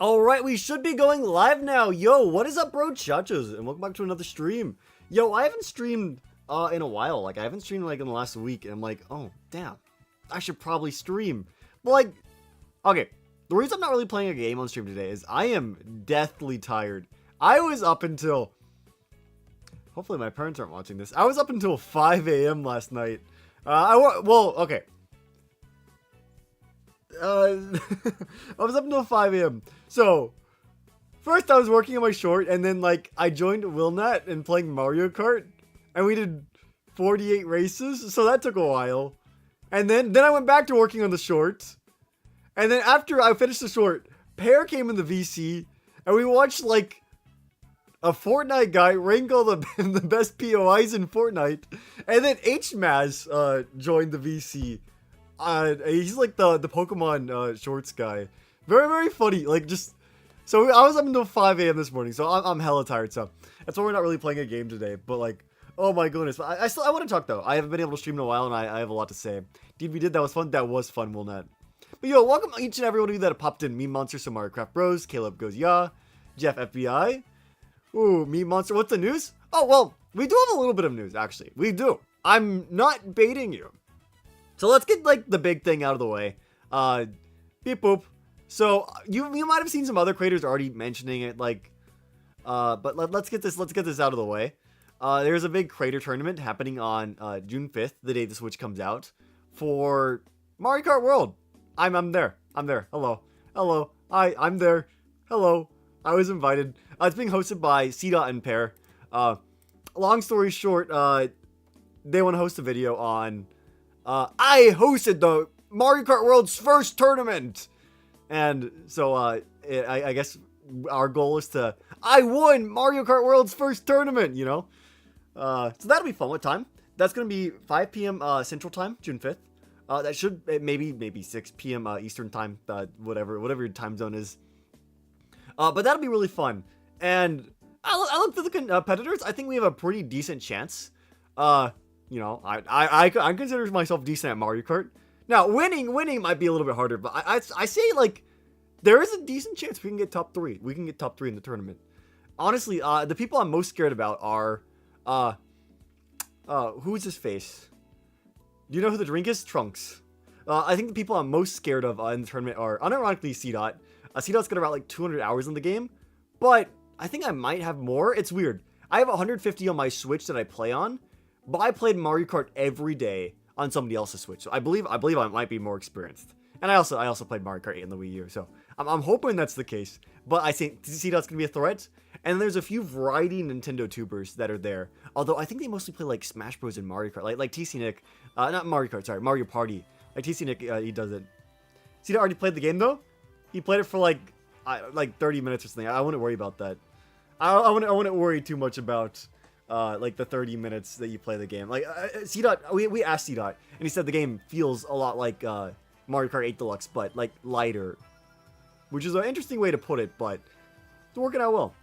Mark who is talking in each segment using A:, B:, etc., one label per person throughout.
A: Alright, we should be going live now. Yo, what is up, bro? Chachos, and welcome back to another stream. Yo, I haven't streamed in a while. Like, I haven't streamed like in the last week, and I'm like, oh, damn. I should probably stream. But like, okay, the reason I'm not really playing a game on stream today is I am deathly tired. I was up until, hopefully my parents aren't watching this. I was up until 5 a.m. last night. Okay. I was up until 5 a.m. So, first I was working on my short, and then like I joined Willnet and playing Mario Kart, and we did 48 races, so that took a while. And then I went back to working on the short, and then after I finished the short, Pear came in the VC, and we watched like a Fortnite guy rank all the best POIs in Fortnite, and then HMaz joined the VC. He's like the Pokemon shorts guy. Very, very funny. Like, just... So, I was up until 5 a.m. this morning, so I'm hella tired, so... That's why we're not really playing a game today, but like... Oh my goodness. I want to talk, though. I haven't been able to stream in a while, and I have a lot to say. Dude, we did. That was fun. That was fun, Willnet. But yo, welcome each and every one of you that have popped in. Meme Monster, so Mario Craft Bros, Caleb Goes Ya, Jeff FBI. Ooh, Meme Monster. What's the news? Oh, well, we do have a little bit of news, actually. We do. I'm not baiting you. So let's get like the big thing out of the way. Beep boop. So you might have seen some other creators already mentioning it, like, but let's get this out of the way. There's a big creator tournament happening on June 5th, the day the Switch comes out, for Mario Kart World. I'm there. Hello. I'm there. Hello. I was invited. It's being hosted by C-Dot and Pear. Long story short, they want to host a video on. I hosted the Mario Kart World's first tournament, and so I guess our goal is to I won Mario Kart World's first tournament, you know. So that'll be fun. What time? That's gonna be 5 p.m. Central Time, June 5th. That should maybe 6 p.m. Eastern Time, whatever your time zone is. But that'll be really fun. And I looked at the competitors. I think we have a pretty decent chance. You know, I consider myself decent at Mario Kart. Now, winning might be a little bit harder, but I say, like, there is a decent chance we can get top 3. We can get top 3 in the tournament. Honestly, the people I'm most scared about are, who's his face? Do you know who the drink is? Trunks. I think the people I'm most scared of in the tournament are, unironically, C-Dot. C-Dot's got about, like, 200 hours in the game, but I think I might have more. It's weird. I have 150 on my Switch that I play on, but I played Mario Kart every day on somebody else's Switch, so I believe I might be more experienced. And I also played Mario Kart 8 in the Wii U, so I'm hoping that's the case. But I think C-Dot's gonna be a threat, and there's a few variety Nintendo tubers that are there. Although I think they mostly play like Smash Bros and Mario Kart, like TC Nick, not Mario Kart, sorry, Mario Party. Like TC Nick, he does it. C-Dot already played the game though. He played it for like 30 minutes or something. I wouldn't worry about that. I wouldn't worry too much about. Like the 30 minutes that you play the game. Like, C-Dot, we asked C-Dot, and he said the game feels a lot like Mario Kart 8 Deluxe, but like lighter. Which is an interesting way to put it, but it's working out well.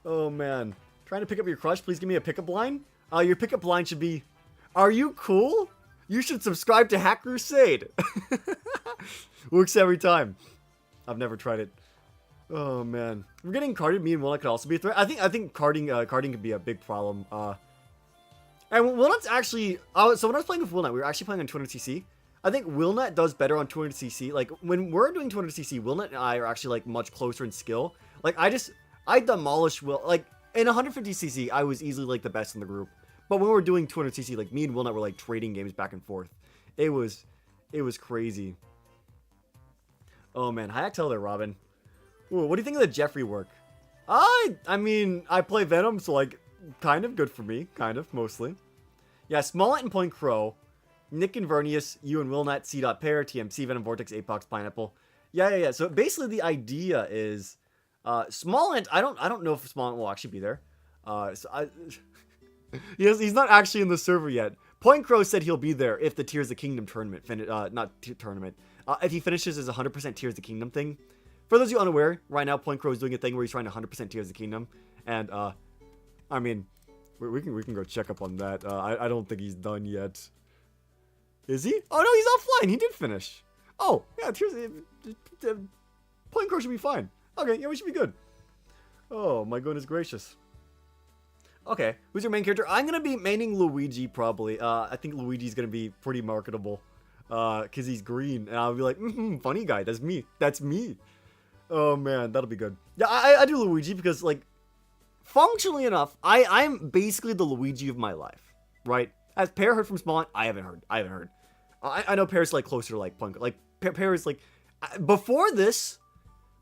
A: Oh man. Trying to pick up your crush? Please give me a pickup line. Your pickup line should be, are you cool? You should subscribe to HackedCrusade. Works every time. I've never tried it. Oh man, we're getting carded. Me and Willnet could also be a threat. I think carding could be a big problem. And Willnet's actually. So when I was playing with Willnet, we were actually playing on 200cc. I think Willnet does better on 200cc. Like when we're doing 200cc, Willnet and I are actually like much closer in skill. Like I demolished Will. Like in 150cc, I was easily like the best in the group. But when we were doing 200cc, like me and Willnet were like trading games back and forth. It was crazy. Oh man, hi tell there, Robin. Ooh, what do you think of the Jeffrey work? I mean, I play Venom, so like, kind of good for me. Kind of, mostly. Yeah, Smollett and Point Crow. Nick and Vernius, you and Willnet, C. Pair, TMC, Venom Vortex, Apox, Pineapple. Yeah. So basically the idea is, Smollett, I don't know if Smollett will actually be there. He's not actually in the server yet. Point Crow said he'll be there if the Tears of the Kingdom tournament, if he finishes his 100% Tears of the Kingdom thing. For those of you unaware, right now Point Crow is doing a thing where he's trying to 100% Tears of the Kingdom, and I mean, we can go check up on that. I don't think he's done yet. Is he? Oh no, he's offline. He did finish. Oh yeah, Tears. Point guard should be fine. Okay, yeah, we should be good. Oh my goodness gracious. Okay, who's your main character? I'm gonna be maining Luigi probably. I think Luigi's gonna be pretty marketable, cause he's green, and I'll be like, funny guy. That's me. That's me. Oh man, that'll be good. Yeah, I do Luigi because like, functionally enough, I'm basically the Luigi of my life, right? As Pear heard from Spawn, I haven't heard. I know Pear's like closer to like Punk. Like Pear is like before this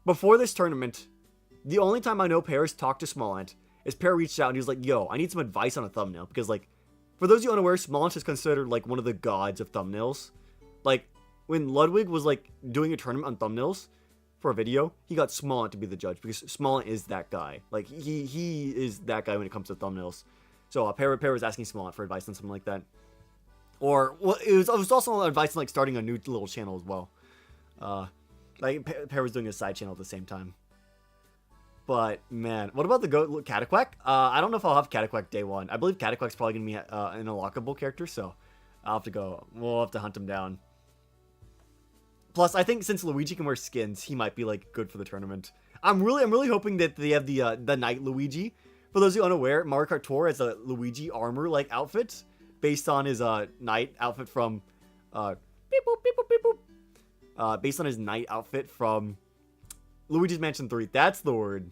A: tournament, the only time I know Pear's talked to Smallant is Pear reached out and he was like, yo, I need some advice on a thumbnail. Because, like, for those of you unaware, Smallant is considered, like, one of the gods of thumbnails. Like, when Ludwig was, like, doing a tournament on thumbnails for a video, he got Smallant to be the judge. Because Smallant is that guy. Like, he is that guy when it comes to thumbnails. So, Pear was asking Smallant for advice on something like that. Or, well, it was also advice on, like, starting a new little channel as well. Like, Pear was doing a side channel at the same time. But, man, what about the goat Cataquack? I don't know if I'll have Cataquack day one. I believe Cataquack's probably going to be an unlockable character, so I'll have to go. We'll have to hunt him down. Plus, I think since Luigi can wear skins, he might be, like, good for the tournament. I'm really hoping that they have the Knight Luigi. For those of you unaware, Mario Kart Tour has a Luigi armor-like outfit based on his Knight outfit from... based on his Knight outfit from... Luigi's Mansion 3, that's the word.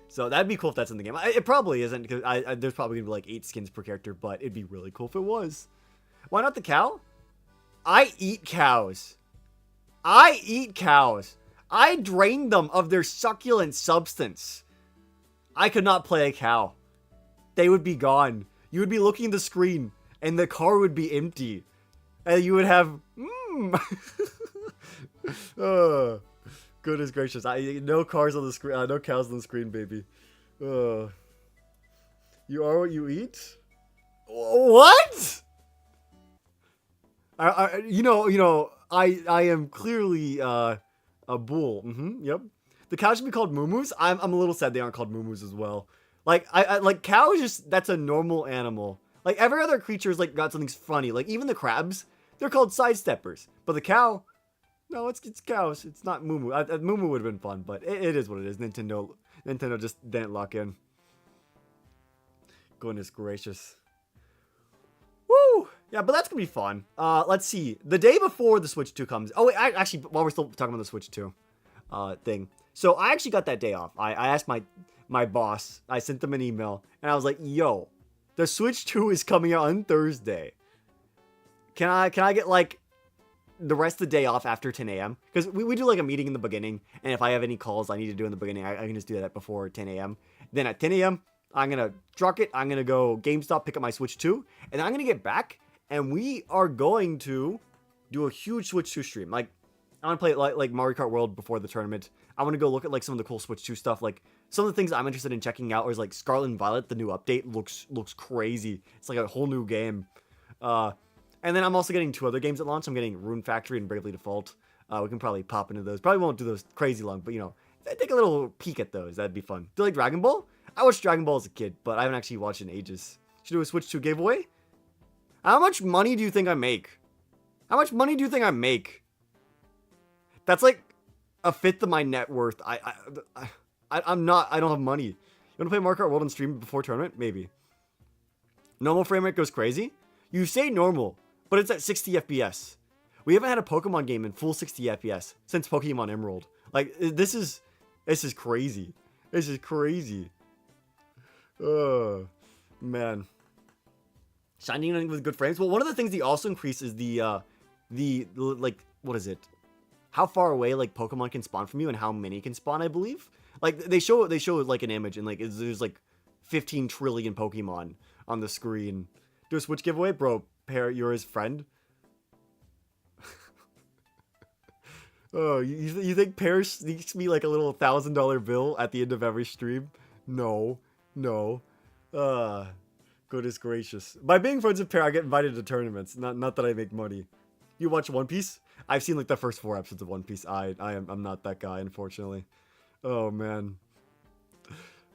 A: So that'd be cool if that's in the game. It probably isn't, because there's probably going to be like 8 skins per character, but it'd be really cool if it was. Why not the cow? I eat cows. I eat cows. I drain them of their succulent substance. I could not play a cow. They would be gone. You would be looking at the screen, and the car would be empty. And you would have... Goodness gracious! No cars on the screen. No cows on the screen, baby. You are what you eat. What? I am clearly a bull. Yep. The cows should be called moo-moos. I'm a little sad they aren't called moo-moos as well. Like I like cow is just that's a normal animal. Like every other creature is like got something funny. Like even the crabs, they're called sidesteppers. But the cow. No, it's cows. It's not Moo Moo. Moo Moo would have been fun, but it is what it is. Nintendo just didn't lock in. Goodness gracious. Woo! Yeah, but that's gonna be fun. Let's see. The day before the Switch 2 comes. Oh wait, actually, while we're still talking about the Switch 2 thing. So I actually got that day off. I asked my boss. I sent them an email, and I was like, "Yo, the Switch 2 is coming out on Thursday. Can I get like the rest of the day off after 10 a.m. Because we do like a meeting in the beginning, and if I have any calls I need to do in the beginning, I can just do that before 10 a.m. Then at 10 a.m., I'm going to truck it, I'm going to go GameStop, pick up my Switch 2, and I'm going to get back, and we are going to do a huge Switch 2 stream. Like, I want to play like Mario Kart World before the tournament. I want to go look at like some of the cool Switch 2 stuff. Like, some of the things I'm interested in checking out is like Scarlet and Violet, the new update, looks crazy. It's like a whole new game. And then I'm also getting 2 other games at launch. I'm getting Rune Factory and Bravely Default. We can probably pop into those. Probably won't do those crazy long, but you know, take a little peek at those. That'd be fun. Do you like Dragon Ball? I watched Dragon Ball as a kid, but I haven't actually watched it in ages. Should do a Switch 2 giveaway? How much money do you think I make? How much money do you think I make? That's like a fifth of my net worth. I don't have money. You want to play Mario Kart World on stream before tournament? Maybe. Normal frame rate goes crazy? You say normal, but it's at 60 FPS. We haven't had a Pokemon game in full 60 FPS since Pokemon Emerald. Like, this is crazy. This is crazy. Oh, man. Shining with good frames. Well, one of the things they also increase is the like, what is it? How far away, like, Pokemon can spawn from you and how many can spawn, I believe. Like, they show like, an image and, like, there's, like, 15 trillion Pokemon on the screen. Do a Switch giveaway? Bro, Pear, you're his friend? Oh, you think Pear sneaks me like a little $1,000 bill at the end of every stream? No. Goodness gracious. By being friends with Pear, I get invited to tournaments. Not that I make money. You watch One Piece? I've seen like the first 4 episodes of One Piece. I'm not that guy, unfortunately. Oh man.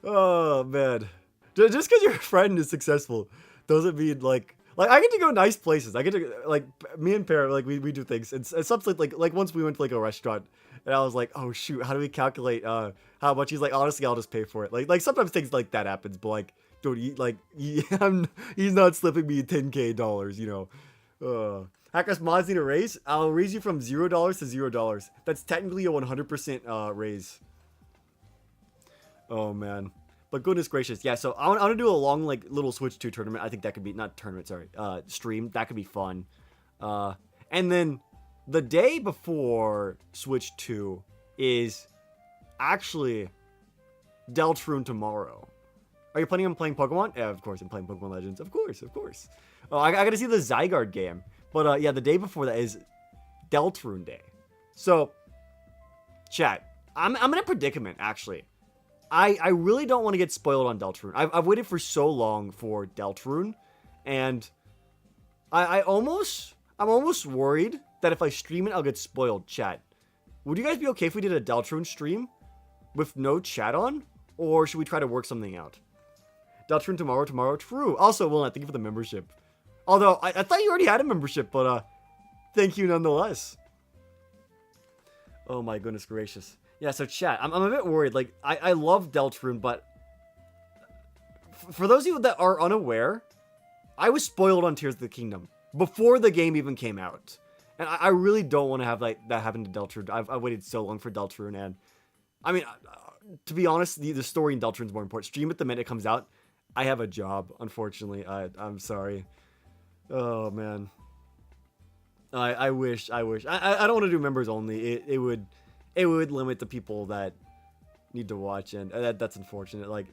A: Oh man. Just because your friend is successful doesn't mean like Like I get to go nice places. I get to like me and Pear like we do things. It's something like once we went to like a restaurant and I was like, oh shoot, how do we calculate how much? He's like, honestly, I'll just pay for it. Like sometimes things like that happens, but like dude, he's not slipping me $10K, you know. Hackers mods need a raise. I'll raise you from $0 to $0. That's technically a 100% raise. Oh man. But goodness gracious, yeah. So I want to do a long like little Switch 2 tournament. I think that could be not tournament, sorry, stream. That could be fun. And then the day before Switch 2 is actually Deltarune tomorrow. Are you planning on playing Pokemon? Yeah, of course I'm playing Pokemon Legends. Of course. Oh, I gotta see the Zygarde game. But yeah, the day before that is Deltarune Day. So, chat, I'm in a predicament actually. I really don't want to get spoiled on Deltarune. I've waited for so long for Deltarune, and I'm almost worried that if I stream it, I'll get spoiled. Chat, would you guys be okay if we did a Deltarune stream with no chat on, or should we try to work something out? Deltarune tomorrow. True. Also, Will, thank you for the membership. Although I thought you already had a membership, but thank you nonetheless. Oh my goodness gracious. Yeah, so chat, I'm a bit worried. Like, I love Deltarune, but for those of you that are unaware, I was spoiled on Tears of the Kingdom before the game even came out. And I really don't want to have like that happen to Deltarune. I've waited so long for Deltarune, and I mean, to be honest, the story in Deltarune is more important. Stream it the minute it comes out. I have a job, unfortunately. I'm sorry. Oh, man. I wish. I don't want to do members only. It would limit the people that need to watch, and that's unfortunate. Like,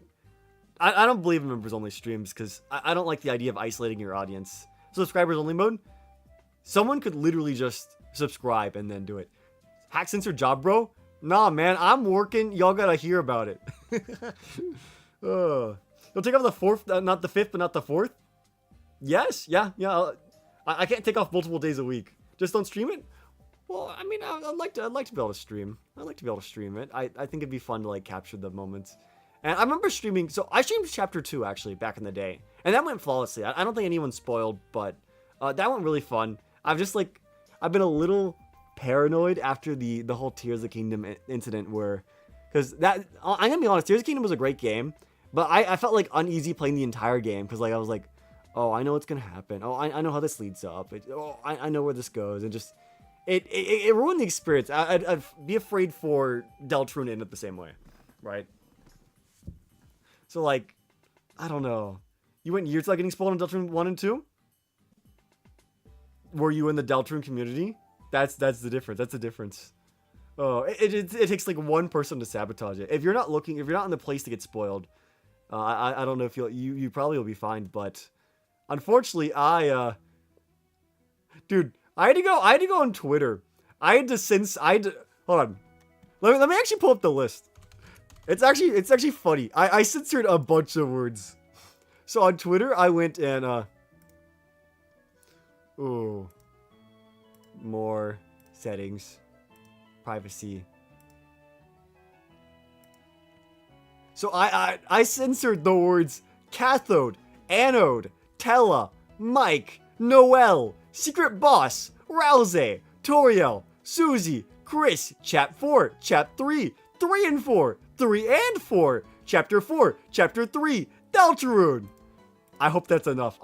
A: I don't believe in members only streams because I don't like the idea of isolating your audience. Subscribers only mode, someone could literally just subscribe and then do it. Hack censor job, bro? Nah, man, I'm working. Y'all gotta hear about it. You'll take off the 4th, not the 5th, but not the 4th? Yes, yeah. I can't take off multiple days a week. Just don't stream it? Well, I mean, I'd like to be able to stream. I'd like to be able to stream it. I think it'd be fun to like capture the moments. And I remember streaming, so I streamed chapter 2 actually back in the day. And that went flawlessly. I don't think anyone's spoiled, but that went really fun. I've been a little paranoid after the whole Tears of the Kingdom incident where, because I'm gonna be honest, Tears of the Kingdom was a great game, but I felt like uneasy playing the entire game because like I was like, oh, I know what's gonna happen. Oh, I know how this leads up. I know where this goes, and just it ruined the experience. I'd be afraid for Deltarune to end up the same way, right? So like, I don't know. You went years without getting spoiled on Deltarune 1 and 2? Were you in the Deltarune community? That's the difference. That's the difference. Oh, it takes like one person to sabotage it. If you're not in the place to get spoiled, I don't know if you probably will be fine. But unfortunately, dude, I had to go on Twitter. Hold on. Let me actually pull up the list. It's actually funny. I censored a bunch of words. So on Twitter, I went and more settings, privacy. So I censored the words cathode, anode, Tella, Mike, Noel, Secret Boss, Rousey, Toriel, Susie, Chris, Chap 4, Chap 3, 3 and 4, 3 and 4, Chapter 4, Chapter 3, Deltarune. I hope that's enough.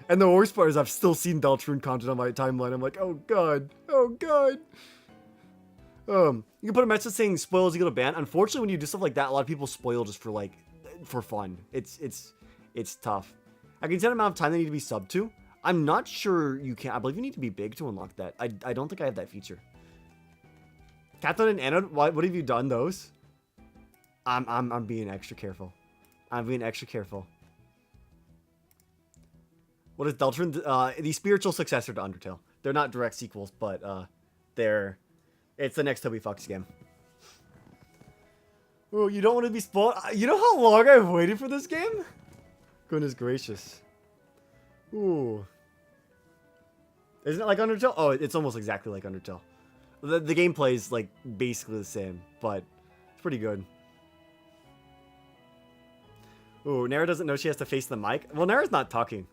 A: And the worst part is I've still seen Deltarune content on my timeline. I'm like, oh god. You can put a message saying spoils equal to ban. Unfortunately, when you do stuff like that, a lot of people spoil just for fun. It's tough. I can tell the amount of time they need to be subbed to. I'm not sure you can. I believe you need to be big to unlock that. I don't think I have that feature. Cathode and anode, what have you done those? I'm being extra careful. What is Deltarune? The spiritual successor to Undertale. They're not direct sequels, but it's the next Toby Fox game. Oh, you don't want to be spoiled? You know how long I've waited for this game? Goodness gracious. Ooh. Isn't it like Undertale? Oh, it's almost exactly like Undertale. The gameplay is like basically the same, but it's pretty good. Ooh, Nara doesn't know she has to face the mic. Well, Nara's not talking.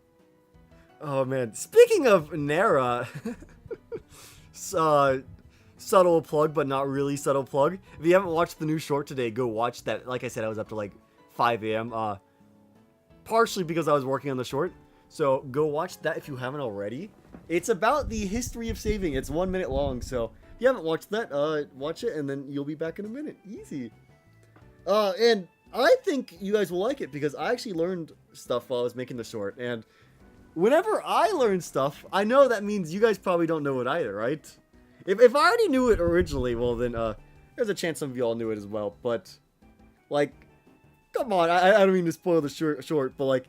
A: Oh man, speaking of Nara, uh, subtle plug, but not really subtle plug. If you haven't watched the new short today, go watch that. Like I said, I was up to like 5 a.m. Partially because I was working on the short. So go watch that if you haven't already. It's about the history of saving. It's 1 minute long, so if you haven't watched that, watch it, and then you'll be back in a minute. Easy. And I think you guys will like it because I actually learned stuff while I was making the short, and whenever I learn stuff, I know that means you guys probably don't know it either, right? If I already knew it originally, well then, there's a chance some of y'all knew it as well, but, like, come on, I don't mean to spoil the short, but like,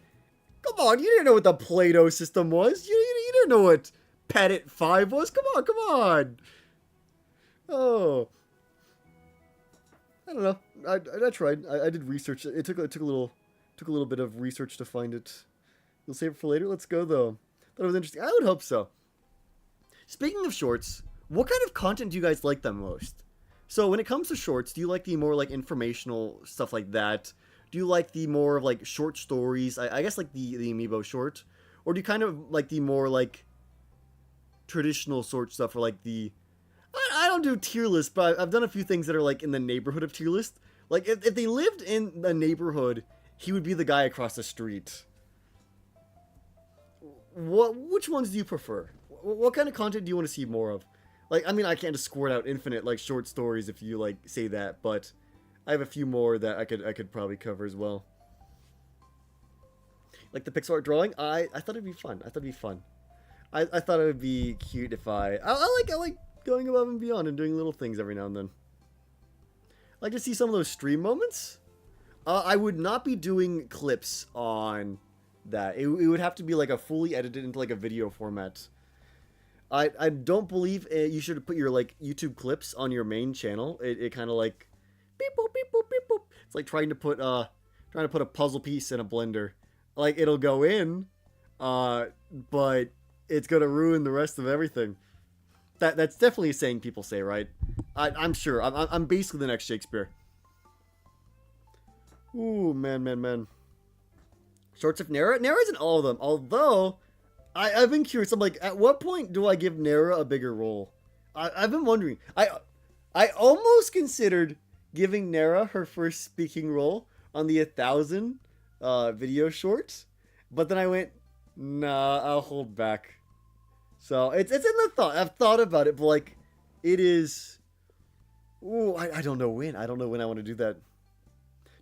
A: come on, you didn't know what the Play-Doh system was. You didn't know what Petit 5 was. Come on. Oh. I don't know. I tried. I did research. It took a little bit of research to find it. You'll save it for later? Let's go, though. Thought it was interesting. I would hope so. Speaking of shorts, what kind of content do you guys like the most? So when it comes to shorts, do you like the more like informational stuff like that? Do you like the more of like short stories? I guess like the Amiibo short, or do you kind of like the more like traditional sort stuff, or like the I don't do tier list, but I've done a few things that are like in the neighborhood of tier list. Like if they lived in the neighborhood, he would be the guy across the street. Which ones do you prefer? What kind of content do you want to see more of? Like, I mean, I can't just squirt out infinite like short stories if you like say that, but I have a few more that I could probably cover as well. Like the pixel art drawing, I thought it'd be fun. I thought it would be cute if I like going above and beyond and doing little things every now and then. I like to see some of those stream moments. I would not be doing clips on that. It would have to be like a fully edited into like a video format. I don't believe you should put your like YouTube clips on your main channel. It kind of like beep boop beep boop beep boop. It's like trying to put a puzzle piece in a blender. Like it'll go in, but it's gonna ruin the rest of everything. That's definitely a saying people say, right? I'm sure. I'm basically the next Shakespeare. Ooh, man. Shorts of Nara? Nara's in all of them. Although, I've been curious. I'm like, at what point do I give Nara a bigger role? I've been wondering. I almost considered giving Nara her first speaking role on the 1,000 video shorts. But then I went, nah, I'll hold back. So, it's in the thought. I've thought about it, but like, it is... Ooh, I don't know when. I don't know when I want to do that.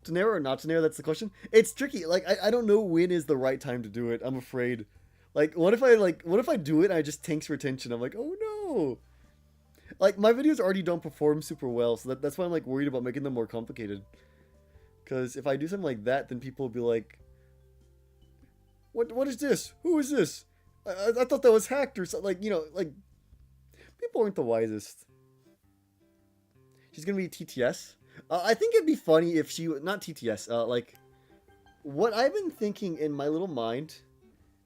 A: To Nara or not to Nara, that's the question. It's tricky. Like, I don't know when is the right time to do it. I'm afraid. Like, what if I do it and I just tanks for attention? I'm like, oh no. Like, my videos already don't perform super well, so that's why I'm like worried about making them more complicated. Because if I do something like that, then people will be like, what is this? Who is this? I thought that was hacked or something. Like, you know, like, people aren't the wisest. She's gonna be TTS. I think it'd be funny if she... Not TTS. Like, what I've been thinking in my little mind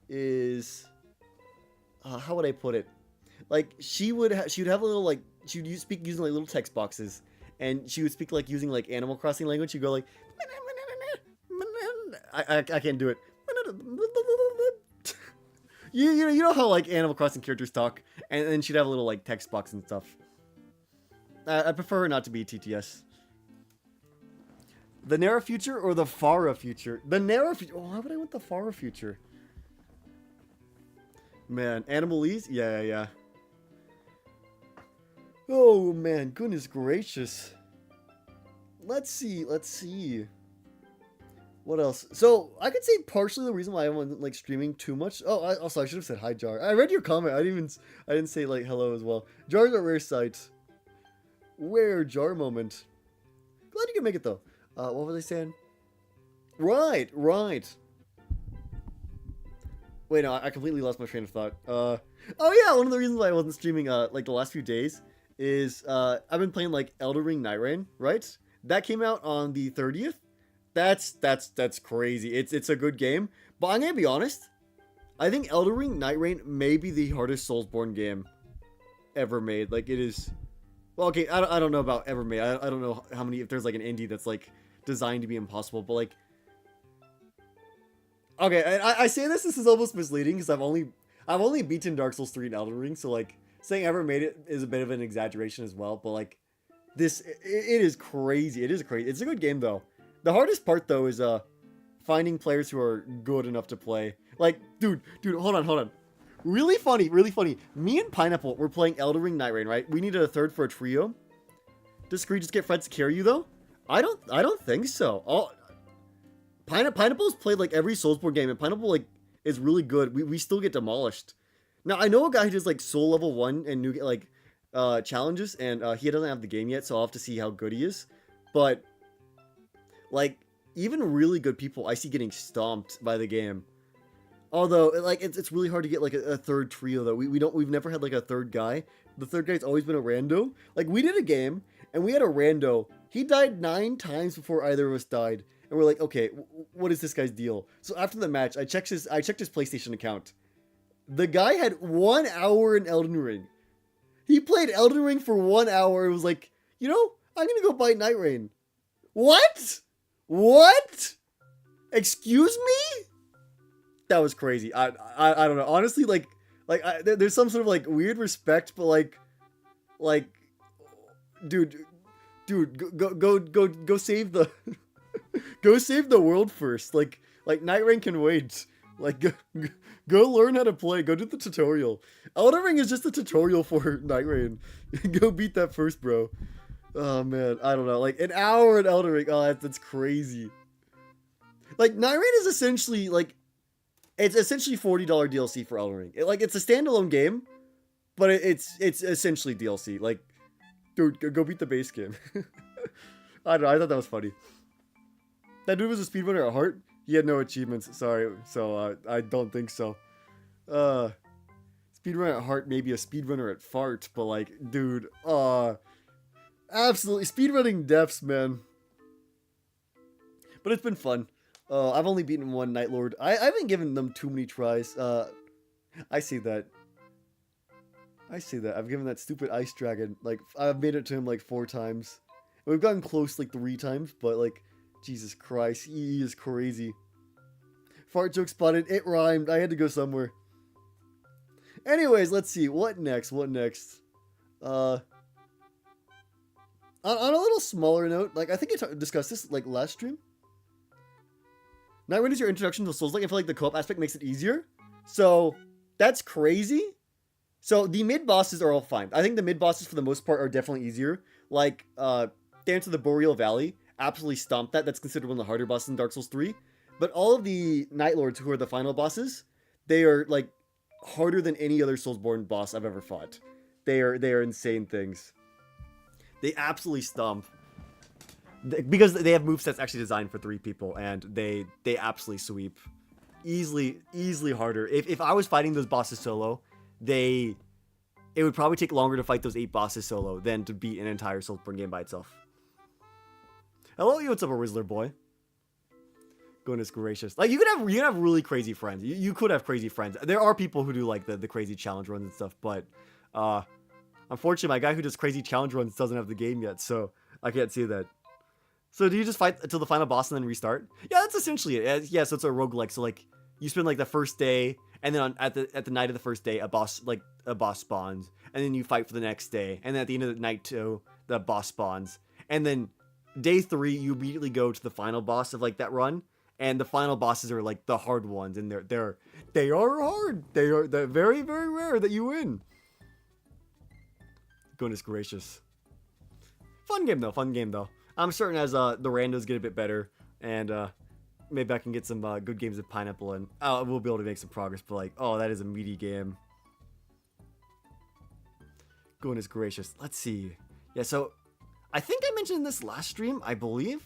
A: is... how would I put it? Like, she would have a little, like... She would speak using, like, little text boxes. And she would speak, like, using, like, Animal Crossing language. She'd go, like... I can't do it. You know how, like, Animal Crossing characters talk? And then she'd have a little, like, text box and stuff. I prefer her not to be TTS. The Nara future or the Farah future? The Nara future. Oh, why would I want the Farah future? Man, Animalese? Yeah. Oh, man. Goodness gracious. Let's see. What else? So, I could say partially the reason why I wasn't, like, streaming too much. Oh, also, I should have said hi, Jar. I read your comment. I didn't say, like, hello as well. Jar's a rare sight. Rare Jar moment. Glad you can make it, though. What was I saying? Right. Wait, no, I completely lost my train of thought. Oh yeah, one of the reasons why I wasn't streaming, like the last few days is, I've been playing, like, Elden Ring Night Rain, right? That came out on the 30th. That's crazy. It's a good game, but I'm gonna be honest. I think Elden Ring Night Rain may be the hardest Soulsborne game ever made. Like, it is... Well, okay, I don't know about ever made. I don't know how many, if there's like an indie that's like designed to be impossible, but like Okay, and I say this is almost misleading because I've only beaten Dark Souls 3 and Elden Ring, so like saying ever made it is a bit of an exaggeration as well. But like it is crazy. It is crazy. It's a good game though. The hardest part though is finding players who are good enough to play. Like, dude, hold on. Really funny, really funny. Me and Pineapple were playing Elden Ring Night Rain, right? We needed a third for a trio. Does Scree just get friends to carry you though? I don't think so. Pineapple's played like every Soulsborne game, and Pineapple like is really good. We still get demolished. Now I know a guy who does like Soul level 1 and new like challenges, and he doesn't have the game yet, so I'll have to see how good he is. But like even really good people, I see getting stomped by the game. Although like it's really hard to get like a third trio though. We've never had like a third guy. The third guy's always been a rando. Like we did a game and we had a rando. He died 9 times before either of us died. And we're like, okay, what is this guy's deal? So after the match, I checked his PlayStation account. The guy had 1 hour in Elden Ring. He played Elden Ring for 1 hour and was like, I'm gonna go buy Night Rain. What? What? Excuse me? That was crazy. I don't know. Honestly, there's some sort of like weird respect, but like, dude, go save the go save the world first. Like Night Rain can wait. Like go learn how to play. Go do the tutorial. Elden Ring is just a tutorial for Night Rain. Go beat that first, bro. Oh man, I don't know. Like an hour in Elden Ring. Oh, that's crazy. Like Night Rain is essentially like it's essentially $40 DLC for Elden Ring. It's a standalone game, but it's essentially DLC. Like, dude, go beat the base game. I don't know. I thought that was funny. That dude was a speedrunner at heart. He had no achievements. Sorry, so I don't think so. Speedrunner at heart, maybe a speedrunner at fart, but like, dude, absolutely speedrunning deaths, man. But it's been fun. I've only beaten one Night Lord. I haven't given them too many tries. I see that. I've given that stupid ice dragon, like, I've made it to him like 4 times. We've gotten close like 3 times, but like, Jesus Christ, he is crazy. Fart joke spotted. It rhymed. I had to go somewhere. Anyways, let's see. What next? On a little smaller note, like, I think I discussed this like last stream. Night Rain is your introduction to Souls-like. I feel like the co-op aspect makes it easier. So, that's crazy. So, the mid-bosses are all fine. I think the mid-bosses, for the most part, are definitely easier. Like, Dance of the Boreal Valley. Absolutely stomped that. That's considered one of the harder bosses in Dark Souls 3. But all of the Night Lords, who are the final bosses, they are, like, harder than any other Soulsborne boss I've ever fought. They are insane things. They absolutely stomp. Because they have movesets actually designed for 3 people, and they absolutely sweep. Easily harder. If I was fighting those bosses solo, it would probably take longer to fight those 8 bosses solo than to beat an entire Soulsborne game by itself. Hello, you, what's up, a Rizzler boy? Goodness gracious. Like, you could have really crazy friends. You could have crazy friends. There are people who do like the crazy challenge runs and stuff, but unfortunately my guy who does crazy challenge runs doesn't have the game yet, so I can't see that. So do you just fight until the final boss and then restart? Yeah, that's essentially it. Yeah, so it's a roguelike. So like you spend like the first day, and then at the night of the first day, a boss spawns, and then you fight for the next day, and then at the end of the night too, the boss spawns, and then day 3 you immediately go to the final boss of like that run, and the final bosses are like the hard ones, and they are hard. They're very, very rare that you win. Goodness gracious. Fun game though. I'm certain as the randos get a bit better, and maybe I can get some good games of Pineapple, and we'll be able to make some progress. But like, oh, that is a meaty game. Goodness gracious. Let's see. Yeah, so I think I mentioned this last stream, I believe.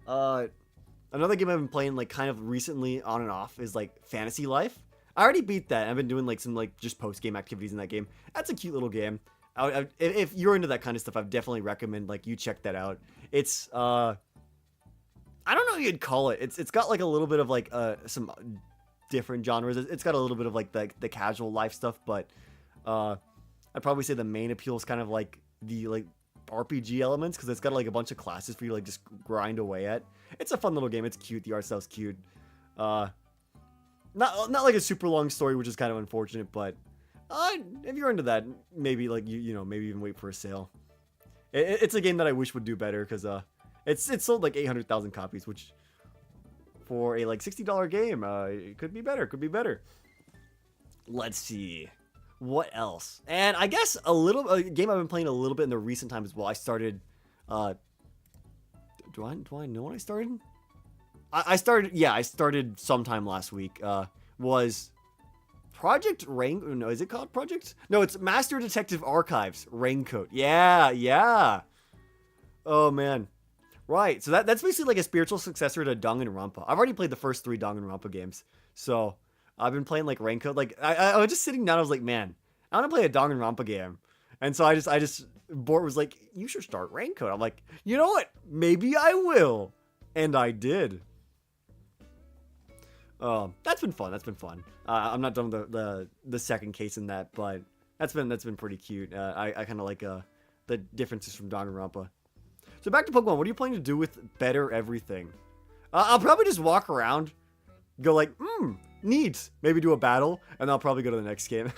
A: Another game I've been playing like kind of recently on and off is like Fantasy Life. I already beat that. I've been doing like some like just post-game activities in that game. That's a cute little game. If you're into that kind of stuff, I definitely recommend like you check that out. It's I don't know what you'd call it. It's got like a little bit of like some different genres. It's got a little bit of like the casual life stuff, but I'd probably say the main appeal is kind of like the like RPG elements, because it's got like a bunch of classes for you to like just grind away at. It's a fun little game. It's cute. The art style's cute. Not like a super long story, which is kind of unfortunate, but if you're into that, maybe like you know, maybe even wait for a sale. It's a game that I wish would do better because it's sold like 800,000 copies, which for a like $60 game, it could be better. Could be better. Let's see. What else? And I guess a game I've been playing a little bit in the recent time as well. I started. Do I know when I started? I started. Yeah, I started sometime last week. Was Project Rain? No, is it called Project? No, it's Master Detective Archives Raincoat. Yeah, yeah. Oh man. Right. So that's basically like a spiritual successor to Danganronpa. I've already played the first 3 Danganronpa games, so I've been playing like Raincoat. Like I was just sitting down. I was like, man, I want to play a Danganronpa game, and so I just Bort was like, you should start Raincoat. I'm like, you know what? Maybe I will, and I did. That's been fun. That's been fun. I'm not done with the second case in that, but that's been pretty cute. I kind of like the differences from Danganronpa. So back to Pokemon. What are you planning to do with better everything? I'll probably just walk around, go like, neat. Maybe do a battle, and I'll probably go to the next game.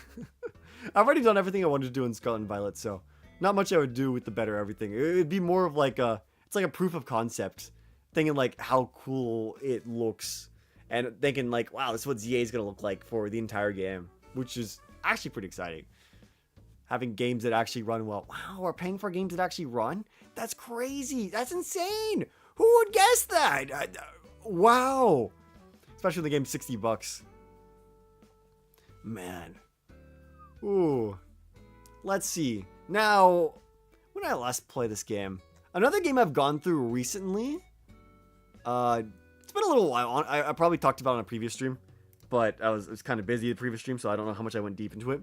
A: I've already done everything I wanted to do in Scarlet and Violet, so not much I would do with the better everything. It would be more of like it's like a proof of concept, thinking like how cool it looks, and thinking like, wow, this is what ZA is gonna look like for the entire game, which is actually pretty exciting. Having games that actually run well. Wow, we're paying for games that actually run? That's crazy. That's insane. Who would guess that? Wow. Especially when the game's $60. Man. Ooh. Let's see. Now, when did I last play this game? Another game I've gone through recently. It's been a little while. I probably talked about it on a previous stream, but I was kind of busy the previous stream, so I don't know how much I went deep into it.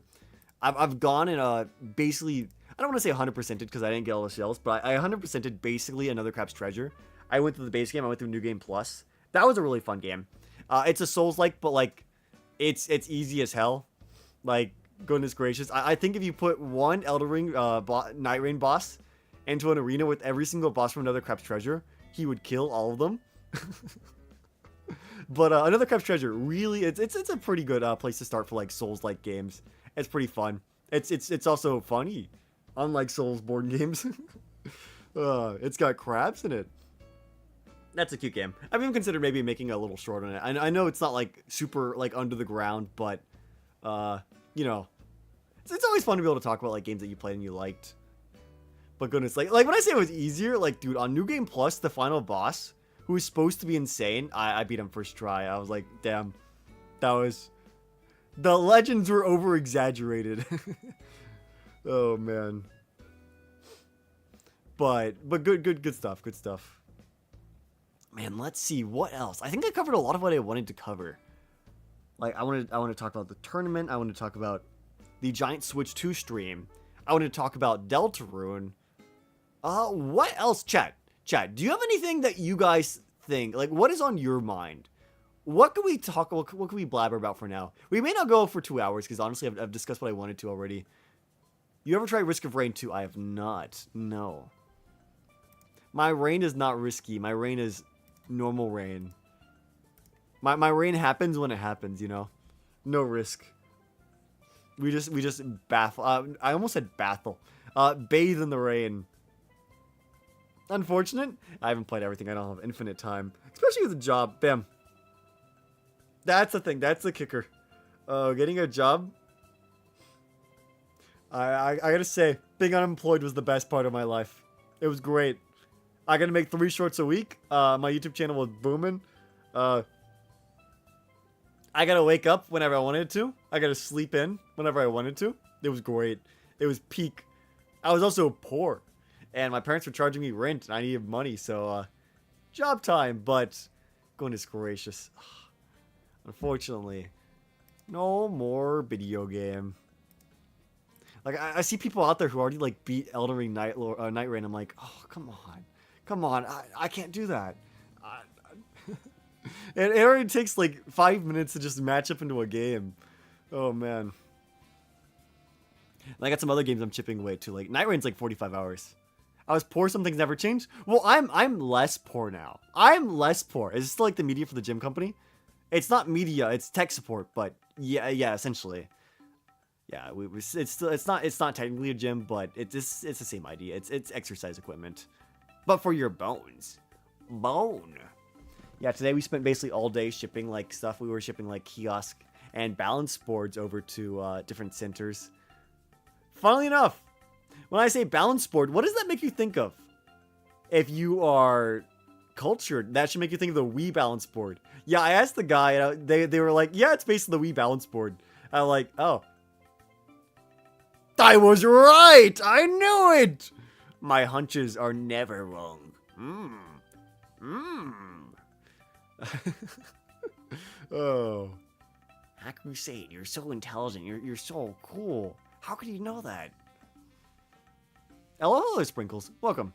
A: I've gone and basically, I don't want to say 100%ed because I didn't get all the shells, but I 100%ed basically Another Crap's Treasure. I went through the base game, I went through New Game Plus. That was a really fun game. It's a Souls-like, but like, it's easy as hell. Like, goodness gracious. I think if you put one Elden Ring Night Rain boss into an arena with every single boss from Another Crap's Treasure, he would kill all of them. But Another Crap's Treasure, really, it's a pretty good place to start for like Souls-like games. It's pretty fun. It's also funny, unlike Soulsborne games. It's got crabs in it. That's a cute game. I've even considered maybe making a little short on it. I know it's not like super like under the ground, but you know, it's always fun to be able to talk about like games that you played and you liked. But goodness, like when I say it was easier, like dude, on New Game Plus, the final boss, who was supposed to be insane, I beat him first try. I was like, damn, that was. The legends were over exaggerated. Oh man. But good stuff. Good stuff. Man, let's see what else. I think I covered a lot of what I wanted to cover. Like I want to talk about the tournament. I want to talk about the Giant Switch 2 stream. I want to talk about Deltarune. What else, chat? Chat, do you have anything that you guys think, like what is on your mind? What can we talk? What can we blabber about for now? We may not go for 2 hours because honestly, I've discussed what I wanted to already. You ever tried Risk of Rain 2? I have not. No. My rain is not risky. My rain is normal rain. My rain happens when it happens. You know, no risk. We just baffle. I almost said battle. Bathe in the rain. Unfortunate. I haven't played everything. I don't have infinite time, especially with a job. Bam. That's the thing. That's the kicker. Getting a job. I gotta say, being unemployed was the best part of my life. It was great. I gotta make 3 shorts a week. My YouTube channel was booming. I gotta wake up whenever I wanted to. I gotta sleep in whenever I wanted to. It was great. It was peak. I was also poor, and my parents were charging me rent, and I needed money, so job time. But goodness gracious. Unfortunately, no more video game. Like I see people out there who already like beat Elden Ring Night Rain. I'm like, oh come on, I can't do that. It already takes like 5 minutes to just match up into a game. Oh man. And I got some other games I'm chipping away to. Like Night Rain's like 45 hours. I was poor. Some things never changed. Well, I'm less poor now. I'm less poor. Is this still like the media for the gym company? It's not media, it's tech support, but yeah, essentially. Yeah, it's not technically a gym, but it's the same idea. It's exercise equipment, but for your bones. Bone. Yeah, today we spent basically all day shipping like stuff. We were shipping like kiosk and balance boards over to different centers. Funnily enough, when I say balance board, what does that make you think of? If you are cultured, that should make you think of the Wii balance board. Yeah, I asked the guy, and they were like, yeah, it's based on the Wii balance board. I'm like, oh. I was right! I knew it! My hunches are never wrong. Oh. HackedCrusade, you're so intelligent. You're so cool. How could you know that? Hello, Sprinkles. Welcome.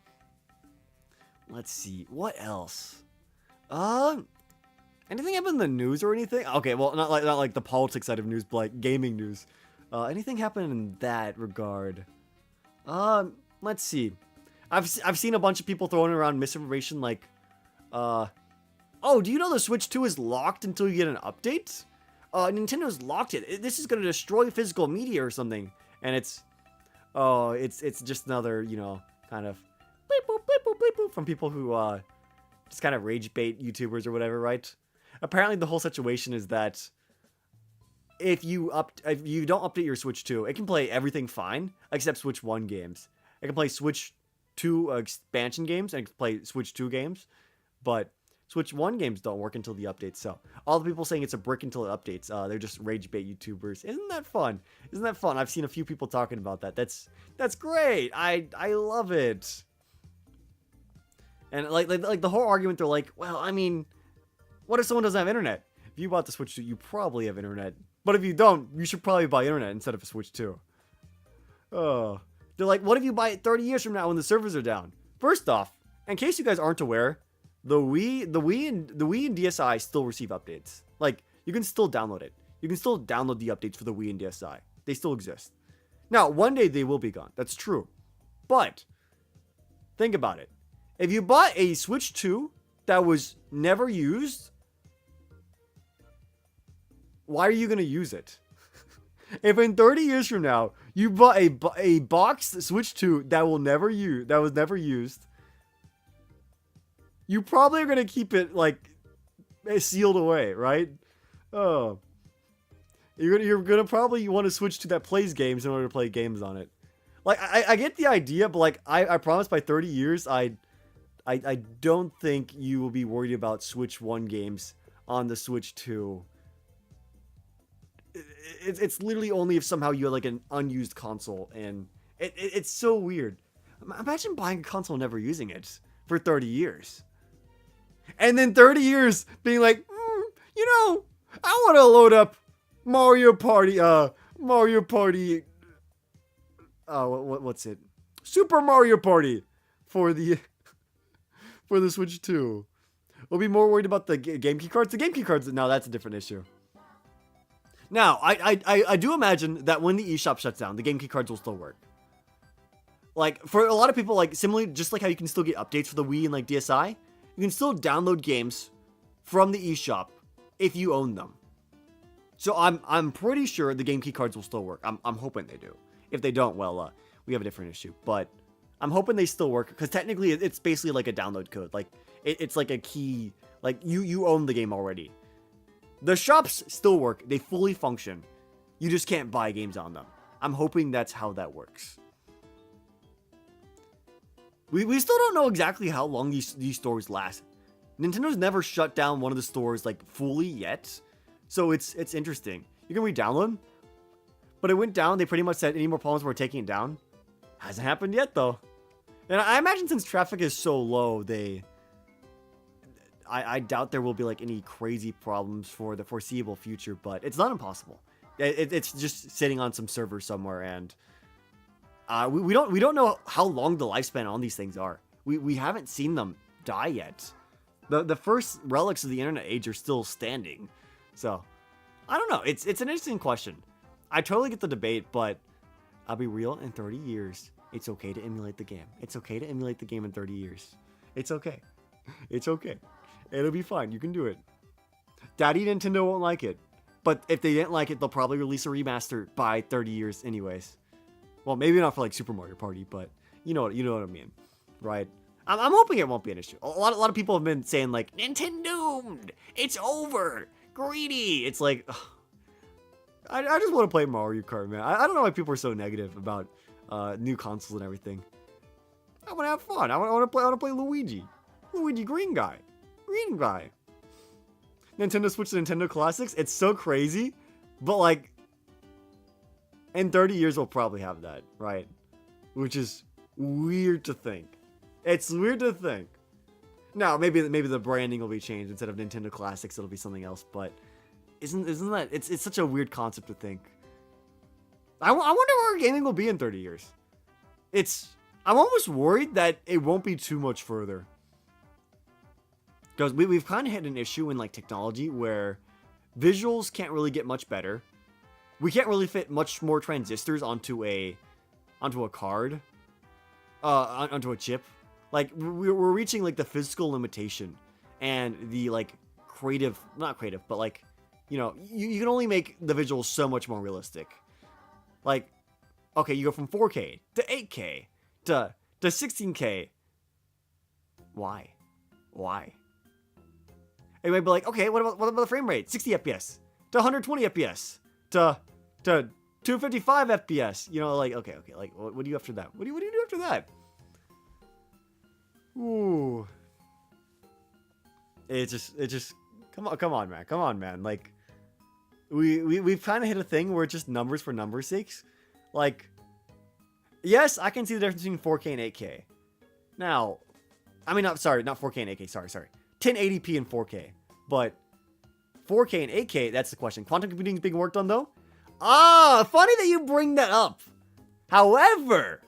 A: Let's see. What else? Anything happen in the news or anything? Okay, well, not like the politics side of news, but like gaming news. Anything happen in that regard? Let's see. I've seen a bunch of people throwing around misinformation like, oh, do you know the Switch 2 is locked until you get an update? Nintendo's locked it. This is gonna destroy physical media or something. And it's just another, you know, kind of bleep boop, bleep boop, bleep boop from people who just kind of rage bait YouTubers or whatever, right? Apparently the whole situation is that if you don't update your Switch 2, it can play everything fine except Switch 1 games. It can play Switch 2 expansion games and it can play Switch 2 games, but Switch 1 games don't work until the updates. So all the people saying it's a brick until it updates, they're just rage bait YouTubers. Isn't that fun? Isn't that fun? I've seen a few people talking about that. That's great. I love it. And like the whole argument, they're like, well, I mean, what if someone doesn't have internet? If you bought the Switch 2, you probably have internet. But if you don't, you should probably buy internet instead of a Switch 2. Oh. They're like, what if you buy it 30 years from now when the servers are down? First off, in case you guys aren't aware, the Wii and DSi still receive updates. Like, you can still download it. You can still download the updates for the Wii and DSi. They still exist. Now, one day they will be gone. That's true. But think about it. If you bought a Switch 2 that was never used, why are you going to use it? If in 30 years from now you bought a boxed Switch 2 that was never used, you probably are going to keep it like sealed away, right? Oh. You're going to probably want to switch to that plays games in order to play games on it. Like I get the idea, but like I promise by 30 years I don't think you will be worried about Switch 1 games on the Switch 2. It's literally only if somehow you have like an unused console, and it's so weird. Imagine buying a console and never using it for 30 years. And then 30 years being like, you know, I want to load up Mario Party, what's it? Super Mario Party for the Switch 2. We'll be more worried about the game key cards. The game key cards, now that's a different issue. Now, I do imagine that when the eShop shuts down, the game key cards will still work. Like, for a lot of people, like, similarly, just like how you can still get updates for the Wii and, like, DSi, you can still download games from the eShop if you own them. So I'm pretty sure the game key cards will still work. I'm hoping they do. If they don't, well, we have a different issue. But I'm hoping they still work, because technically it's basically like a download code. Like, it's like a key, like, you own the game already. The shops still work. They fully function. You just can't buy games on them. I'm hoping that's how that works. We still don't know exactly how long these stores last. Nintendo's never shut down one of the stores like fully yet. So it's interesting. You can re-download them, but it went down. They pretty much said any more problems were taking it down. Hasn't happened yet though. And I imagine since traffic is so low, I doubt there will be like any crazy problems for the foreseeable future, but it's not impossible. It's just sitting on some server somewhere, and we don't know how long the lifespan on these things are. We haven't seen them die yet. The first relics of the internet age are still standing. So I don't know. It's an interesting question. I totally get the debate, but I'll be real, in 30 years, it's okay to emulate the game. It's okay to emulate the game in 30 years. It's okay. It's okay. It'll be fine. You can do it. Daddy Nintendo won't like it. But if they didn't like it, they'll probably release a remaster by 30 years anyways. Well, maybe not for like Super Mario Party, but you know what I mean, right? I'm hoping it won't be an issue. A lot of people have been saying like, Nintendo, it's over, greedy. It's like, ugh, I just want to play Mario Kart, man. I don't know why people are so negative about new consoles and everything. I want to have fun. I want to play Luigi. Luigi, green guy. Nintendo Switch to Nintendo Classics. It's so crazy, but like, in 30 years we'll probably have that, right? Which is weird to think. It's weird to think. Now, maybe the branding will be changed. Instead of Nintendo Classics, it'll be something else. But isn't that it's such a weird concept to think. I wonder where gaming will be in 30 years. I'm almost worried that it won't be too much further. Because we've kind of hit an issue in like technology where visuals can't really get much better. We can't really fit much more transistors onto a card, onto a chip. Like we're reaching like the physical limitation and the like not creative, but like, you know, you can only make the visuals so much more realistic. Like, okay, you go from 4K to 8K to 16K. Why? It might be like, okay, what about the frame rate? 60 FPS to 120 FPS to 255 FPS. You know, like, okay, like, what do you do after that? What do you do after that? Ooh. It just come on, man. Like, we've kind of hit a thing where it's just numbers for numbers' sakes. Like, yes, I can see the difference between 4K and 8K. Now, I mean, not 4K and 8K. Sorry. 1080p and 4K. But 4K and 8K, that's the question. Quantum computing is being worked on, though. Funny that you bring that up. However,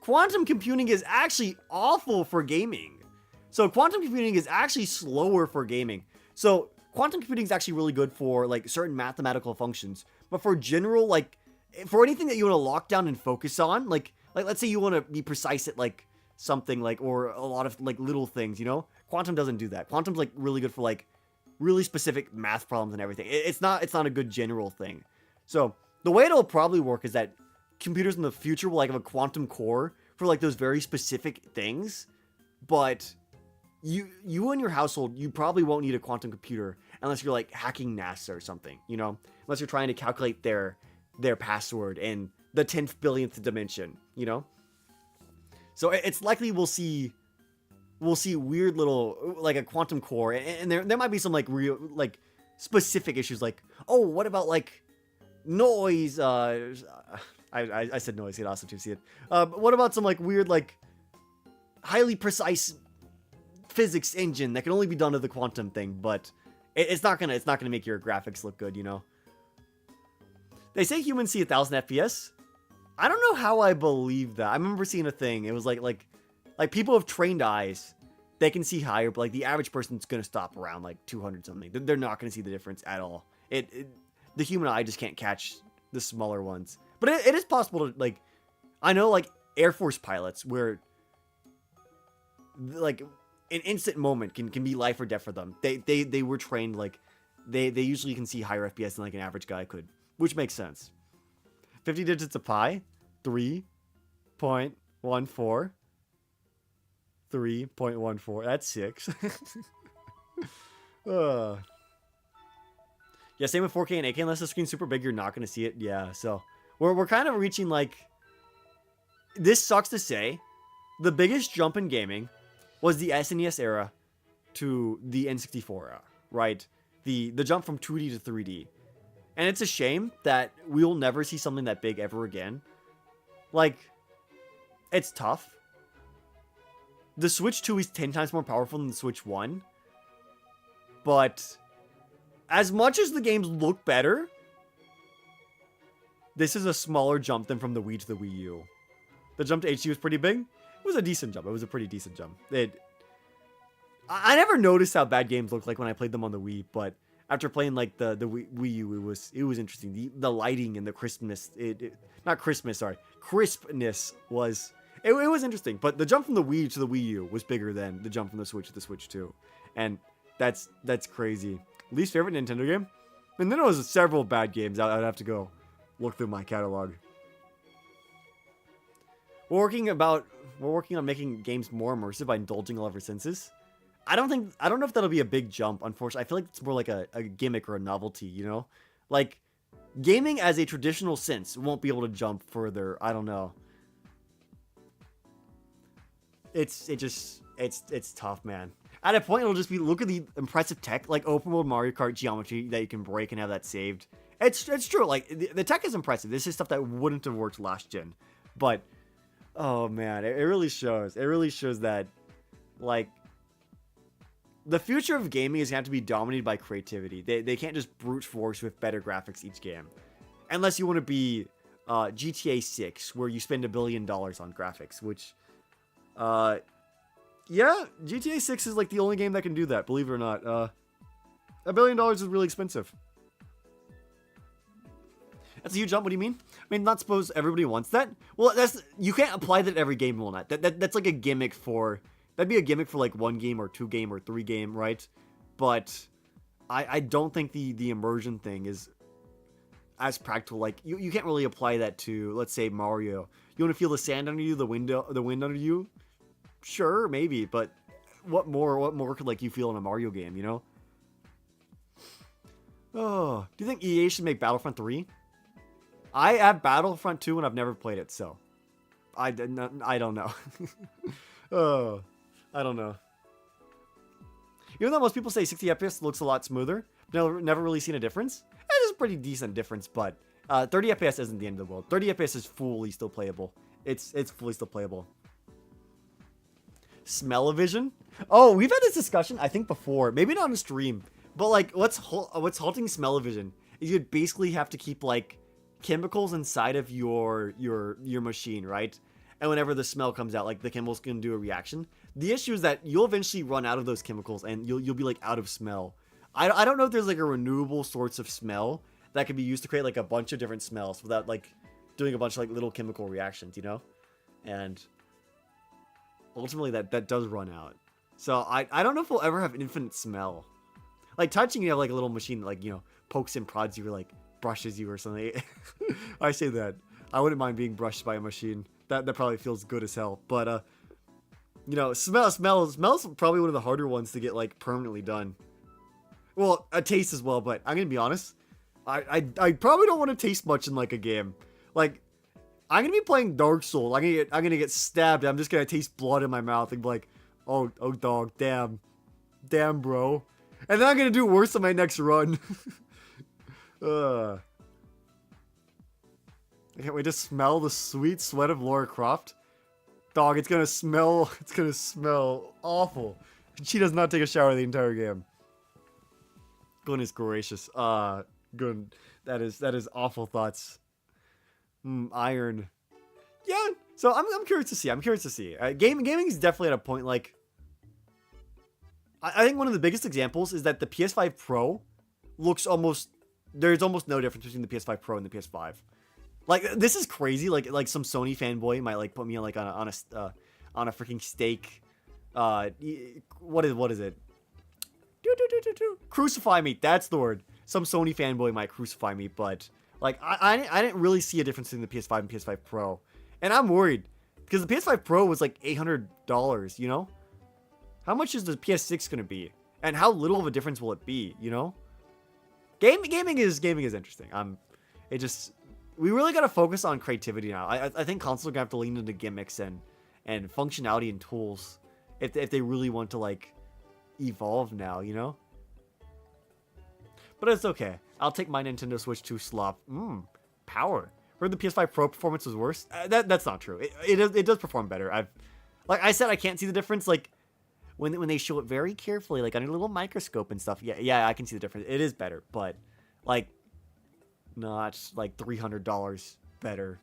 A: quantum computing is actually awful for gaming. So quantum computing is actually slower for gaming. So quantum computing is actually really good for like certain mathematical functions. But for general, like, for anything that you want to lock down and focus on, like let's say you want to be precise at like something like, or a lot of like little things, you know, quantum doesn't do that. Quantum's like really good for like really specific math problems and everything. It's not a good general thing. So the way it'll probably work is that computers in the future will like have a quantum core for like those very specific things, but you and your household, you probably won't need a quantum computer unless you're like hacking NASA or something, you know, unless you're trying to calculate their password in the 10th billionth dimension, you know. So it's likely we'll see weird little like a quantum core, and there might be some like real like specific issues like, oh, what about like noise? I said noise. You'd also see it. What about some like weird like highly precise physics engine that can only be done to the quantum thing, but it's not gonna make your graphics look good, you know. They say humans see 1,000 FPS. I don't know how I believe that. I remember seeing a thing. It was like people with trained eyes, they can see higher, but like the average person's gonna stop around like 200 something. They're not gonna see the difference at all. The human eye just can't catch the smaller ones. But it is possible to like, I know like Air Force pilots where like an instant moment can be life or death for them. They were trained like they usually can see higher FPS than like an average guy could, which makes sense. 50 digits of pi, 3.14. 3.14. That's 6. Yeah, same with 4K and 8K. Unless the screen's super big, you're not going to see it. Yeah, so we're kind of reaching like... This sucks to say. The biggest jump in gaming was the SNES era to the N64 era, right? The jump from 2D to 3D. And it's a shame that we'll never see something that big ever again. Like, it's tough. The Switch 2 is 10 times more powerful than the Switch 1. But as much as the games look better, this is a smaller jump than from the Wii to the Wii U. The jump to HD was pretty big. It was a decent jump. It was a pretty decent jump. I never noticed how bad games looked like when I played them on the Wii, but after playing like the Wii U, it was interesting. The lighting and the crispness, crispness was it was interesting. But the jump from the Wii to the Wii U was bigger than the jump from the Switch to the Switch 2, and that's crazy. Least favorite Nintendo game? And then there was several bad games. I'd have to go look through my catalog. We're working on making games more immersive by indulging all of our senses. I don't know if that'll be a big jump, unfortunately. I feel like it's more like a gimmick or a novelty, you know? Like, gaming as a traditional sense won't be able to jump further. I don't know. It's tough, man. At a point, it'll just be, look at the impressive tech, like open world Mario Kart geometry that you can break and have that saved. It's true, like, the tech is impressive. This is stuff that wouldn't have worked last gen. But, oh man, it really shows. It really shows that, like, the future of gaming is going to have to be dominated by creativity. They can't just brute force with better graphics each game. Unless you want to be GTA 6, where you spend $1 billion on graphics, which... yeah, GTA 6 is like the only game that can do that, believe it or not. $1 billion is really expensive. That's a huge jump. What do you mean? I mean, not suppose everybody wants that? Well, you can't apply that to every game, will not. That's like a gimmick for... That'd be a gimmick for like 1 game or 2 game or 3 game, right? But I don't think the immersion thing is as practical. Like, you can't really apply that to, let's say, Mario. You want to feel the sand under you, the wind under you? Sure, maybe, but what more could like you feel in a Mario game, you know? Oh, do you think EA should make Battlefront 3? I have Battlefront 2 and I've never played it, so I don't know. Oh, I don't know. Even though most people say 60 FPS looks a lot smoother, never really seen a difference. It is a pretty decent difference, but 30 FPS isn't the end of the world. 30 FPS is fully still playable. It's fully still playable. Smell-o-vision? Oh, we've had this discussion, I think, before. Maybe not on stream. But, like, what's halting smell-o-vision is you'd basically have to keep, like, chemicals inside of your machine, right? And whenever the smell comes out, like, the chemicals can do a reaction. The issue is that you'll eventually run out of those chemicals and you'll be, like, out of smell. I don't know if there's, like, a renewable source of smell that could be used to create, like, a bunch of different smells without, like, doing a bunch of, like, little chemical reactions, you know? And... ultimately, that does run out. So, I don't know if we'll ever have infinite smell. Like, touching, you have, like, a little machine that, like, you know, pokes and prods you or, like, brushes you or something. I say that. I wouldn't mind being brushed by a machine. That probably feels good as hell. But, you know, smell's probably one of the harder ones to get, like, permanently done. Well, a taste as well, but I'm gonna be honest. I probably don't want to taste much in, like, a game. Like... I'm gonna be playing Dark Souls. I'm gonna get stabbed. I'm just gonna taste blood in my mouth and be like, oh dog, damn, bro. And then I'm gonna do worse on my next run. I can't wait to smell the sweet sweat of Lara Croft. Dog, it's gonna smell awful. She does not take a shower the entire game. Goodness gracious. Good. That is awful thoughts. Iron. Yeah, so I'm curious to see. Gaming is definitely at a point, like... I think one of the biggest examples is that the PS5 Pro looks almost... There's almost no difference between the PS5 Pro and the PS5. Like, this is crazy. Like some Sony fanboy might, like, put me on, like, on a freaking stake. What is it? Crucify me. That's the word. Some Sony fanboy might crucify me, but... Like, I didn't really see a difference in the PS5 and PS5 Pro. And I'm worried. Because the PS5 Pro was like $800, you know? How much is the PS6 going to be? And how little of a difference will it be, you know? Gaming is interesting. We really got to focus on creativity now. I think consoles are going to have to lean into gimmicks and functionality and tools. If they really want to, like, evolve now, you know? But it's okay. I'll take my Nintendo Switch 2 slop. Power. Heard the PS5 Pro performance was worse? That's not true. It does perform better. Like I said, I can't see the difference. Like when they show it very carefully, like under a little microscope and stuff. Yeah, I can see the difference. It is better, but like not like $300 better,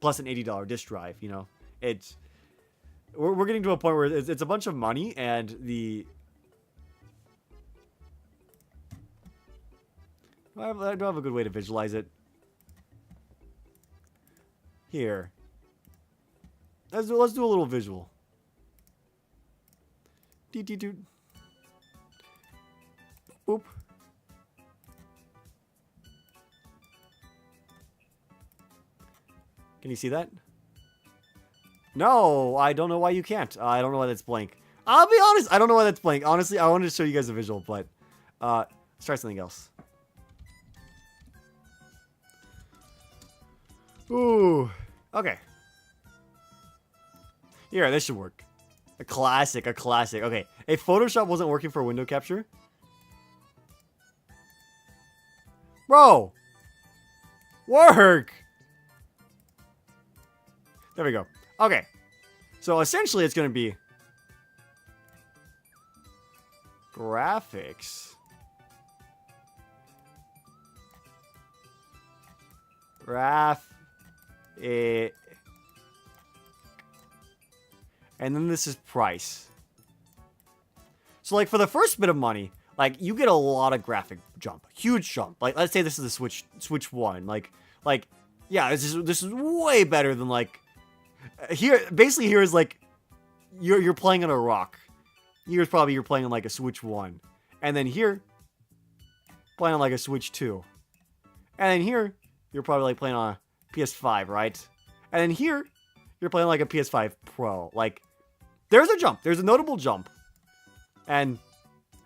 A: plus an $80 disk drive. You know, we're getting to a point where it's a bunch of money and the... I don't have a good way to visualize it. Here. Let's do a little visual. Boop. Can you see that? No, I don't know why you can't. I don't know why that's blank. I'll be honest, I don't know why that's blank. Honestly, I wanted to show you guys a visual, but let's try something else. Ooh, okay. Here, this should work. A classic, a classic. Okay, if Photoshop wasn't working for window capture. Bro! Work! There we go. Okay. So essentially it's going to be graphics. And then this is price. So like for the first bit of money, like you get a lot of graphic jump, huge jump. Like let's say this is the Switch 1. Like yeah, this is way better than like here. Basically, here is like you're playing on a rock. Here's probably you're playing on like a Switch 1, and then here playing on like a Switch 2, and then here you're probably like playing on a PS5, right? And then here you're playing like a PS5 Pro. Like there's a jump. There's a notable jump, and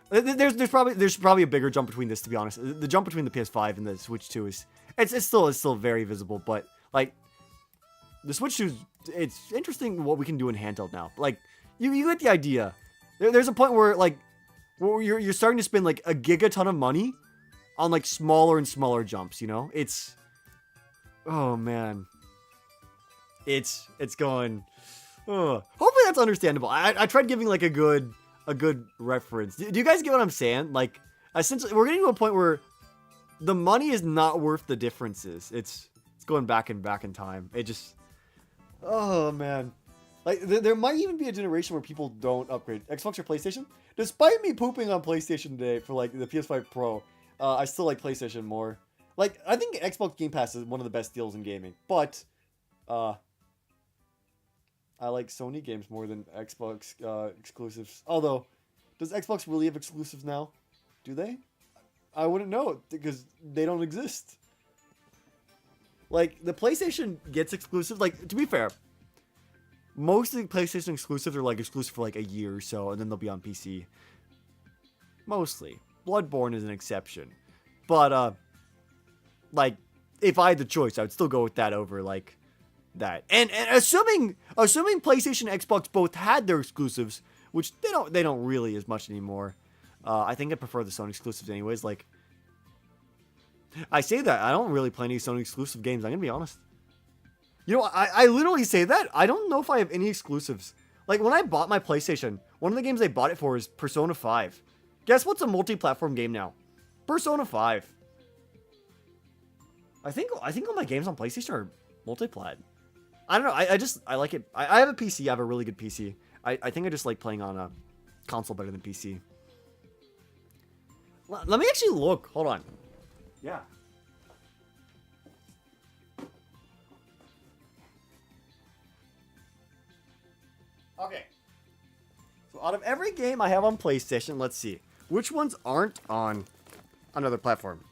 A: there's probably a bigger jump between this. To be honest, the jump between the PS5 and the Switch 2 is it's still very visible. But like the Switch 2, it's interesting what we can do in handheld now. Like you get the idea. There's a point where like where you're starting to spend like a gigaton of money on like smaller and smaller jumps. You know, it's oh man, it's going. Hopefully that's understandable. I tried giving like a good reference. Do you guys get what I'm saying? Like essentially we're getting to a point where the money is not worth the differences. It's going back in time. It just oh man. Like there might even be a generation where people don't upgrade Xbox or PlayStation. Despite me pooping on PlayStation today for like the PS5 Pro, I still like PlayStation more. Like I think Xbox Game Pass is one of the best deals in gaming, but I like Sony games more than Xbox exclusives. Although, does Xbox really have exclusives now? Do they? I wouldn't know because they don't exist. Like the PlayStation gets exclusive. Like to be fair, most of the PlayStation exclusives are like exclusive for like a year or so, and then they'll be on PC. Mostly, Bloodborne is an exception, but like if I had the choice, I would still go with that over like that. And assuming PlayStation and Xbox both had their exclusives, which they don't really as much anymore. I think I prefer the Sony exclusives anyways. Like I say that I don't really play any Sony exclusive games. I'm gonna be honest. You know, I literally say that. I don't know if I have any exclusives. Like, when I bought my PlayStation, one of the games I bought it for is Persona 5. Guess what's a multi-platform game now? Persona 5. I think all my games on PlayStation are multi-plat. I don't know. I like it. I have a PC. I have a really good PC. I think I just like playing on a console better than PC. Let me actually look. Hold on. Yeah. Okay. So out of every game I have on PlayStation, let's see. Which ones aren't on another platform?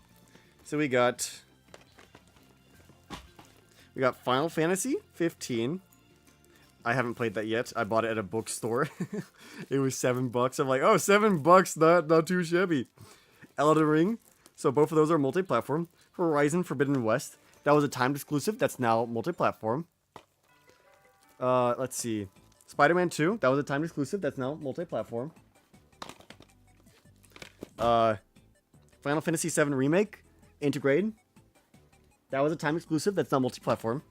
A: So we got Final Fantasy 15. I haven't played that yet. I bought it at a bookstore. It was $7. I'm like, oh, $7, not too shabby. Elden Ring. So both of those are multi-platform. Horizon Forbidden West. That was a timed exclusive. That's now multi-platform. Let's see. Spider-Man 2, that was a timed exclusive. That's now multi-platform. Final Fantasy 7 Remake, Intergrade. That was a timed exclusive. That's now multi-platform.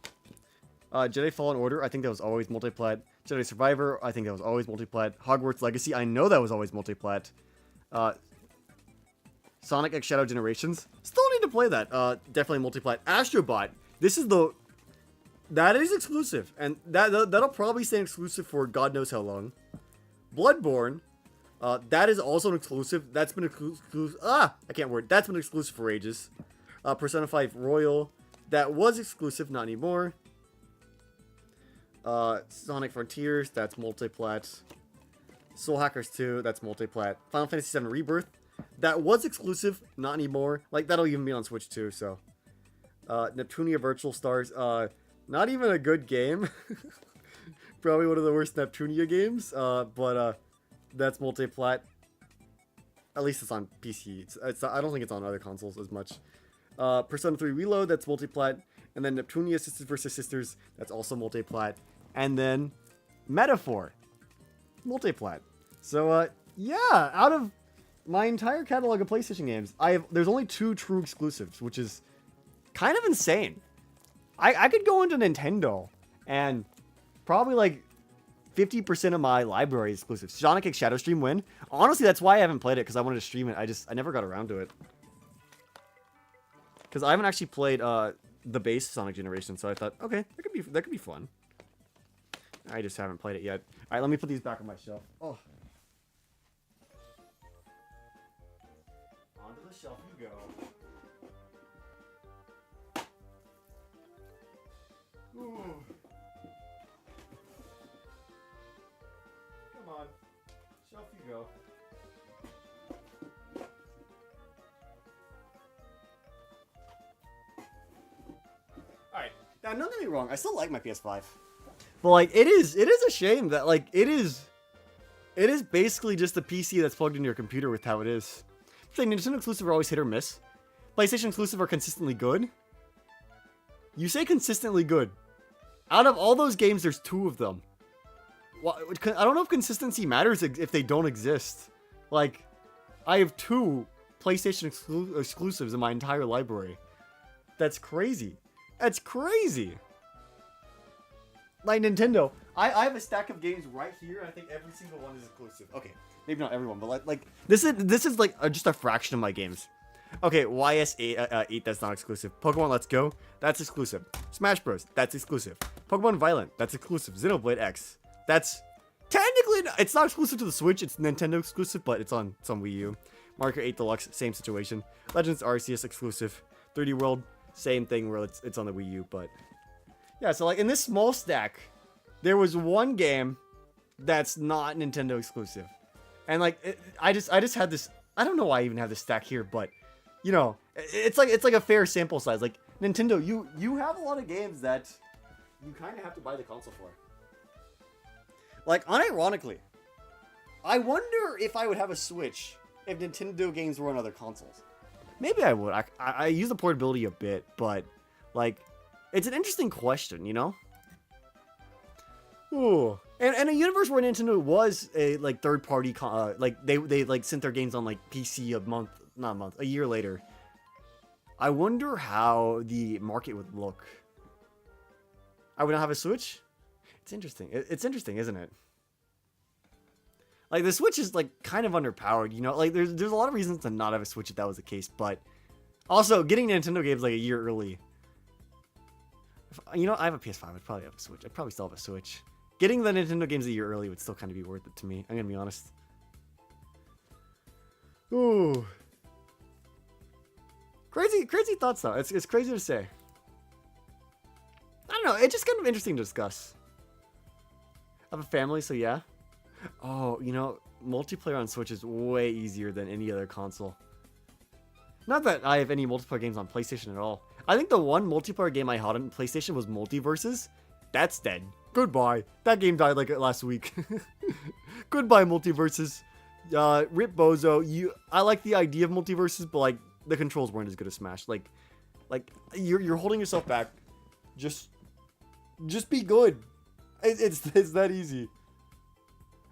A: Jedi Fallen Order, I think that was always multi-plat. Jedi Survivor, I think that was always multi-plat. Hogwarts Legacy, I know that was always multi-plat. Sonic X Shadow Generations, still need to play that. Definitely multi-plat. Astrobot, this is the... That is exclusive, and that'll probably stay exclusive for God knows how long. Bloodborne, that is also an exclusive. That's been exclusive. I can't word. That's been exclusive for ages. Persona 5 Royal, that was exclusive, not anymore. Sonic Frontiers, that's multiplat. Soul Hackers 2, that's multiplat. Final Fantasy 7 Rebirth, that was exclusive, not anymore. Like that'll even be on Switch too. So, Neptunia Virtual Stars, Not even a good game. Probably one of the worst Neptunia games. That's multi-plat. At least it's on PC. I don't think it's on other consoles as much. Persona 3 Reload, that's multi-plat. And then Neptunia Sisters vs. Sisters, that's also multi-plat. And then Metaphor, multi-plat. So, yeah, out of my entire catalog of PlayStation games, there's only 2 true exclusives, which is kind of insane. I could go into Nintendo and probably like 50% of my library is exclusive. Sonic X Shadow Stream win. Honestly, that's why I haven't played it, because I wanted to stream it. I never got around to it. Because I haven't actually played the base Sonic generation, so I thought, okay, that could be fun. I just haven't played it yet. All right, let me put these back on my shelf. Oh. Onto the shelf you go. Ooh. Come on. Shelf you go. Alright. Now, don't get me wrong. I still like my PS5. But, like, it is a shame that, like, it is basically just a PC that's plugged into your computer with how it is. I think Nintendo exclusive are always hit or miss. PlayStation exclusive are consistently good. You say consistently good. Out of all those games, there's 2 of them. I don't know if consistency matters if they don't exist. Like, I have 2 PlayStation exclusives in my entire library. That's crazy. That's crazy. Like Nintendo, I have a stack of games right here. I think every single one is exclusive. Okay, maybe not everyone, but like this is like just a fraction of my games. Okay, YS8, that's not exclusive. Pokemon Let's Go, that's exclusive. Smash Bros, that's exclusive. Pokemon Violent, that's exclusive. Xenoblade X, that's technically, it's not exclusive to the Switch, it's Nintendo exclusive, but it's on Wii U. Mario Kart 8 Deluxe, same situation. Legends Arceus exclusive. 3D World, same thing where it's on the Wii U, but yeah, so like in this small stack, there was one game that's not Nintendo exclusive. And like, I just had this, I don't know why I even have this stack here, but you know, it's like a fair sample size. Like Nintendo, you have a lot of games that you kind of have to buy the console for. Like unironically, I wonder if I would have a Switch if Nintendo games were on other consoles. Maybe I would. I use the portability a bit, but like, it's an interesting question, you know? Ooh. And a universe where Nintendo was a like third party like they like sent their games on like PC a year later. I wonder how the market would look. I would not have a Switch? It's interesting. It's interesting, isn't it? Like the Switch is like kind of underpowered, you know? Like there's a lot of reasons to not have a Switch if that was the case, but also getting Nintendo games like a year early. You know, I have a PS5, I'd probably have a Switch. I'd probably still have a Switch. Getting the Nintendo games a year early would still kind of be worth it to me. I'm gonna be honest. Ooh. Crazy thoughts though. It's crazy to say. I don't know, it's just kind of interesting to discuss. I have a family, so yeah. Oh, you know, multiplayer on Switch is way easier than any other console. Not that I have any multiplayer games on PlayStation at all. I think the one multiplayer game I had on PlayStation was Multiverses. That's dead. Goodbye. That game died like last week. Goodbye, Multiverses. Rip Bozo. I like the idea of Multiverses, but like the controls weren't as good as Smash. Like you're holding yourself back. Just be good. It's that easy.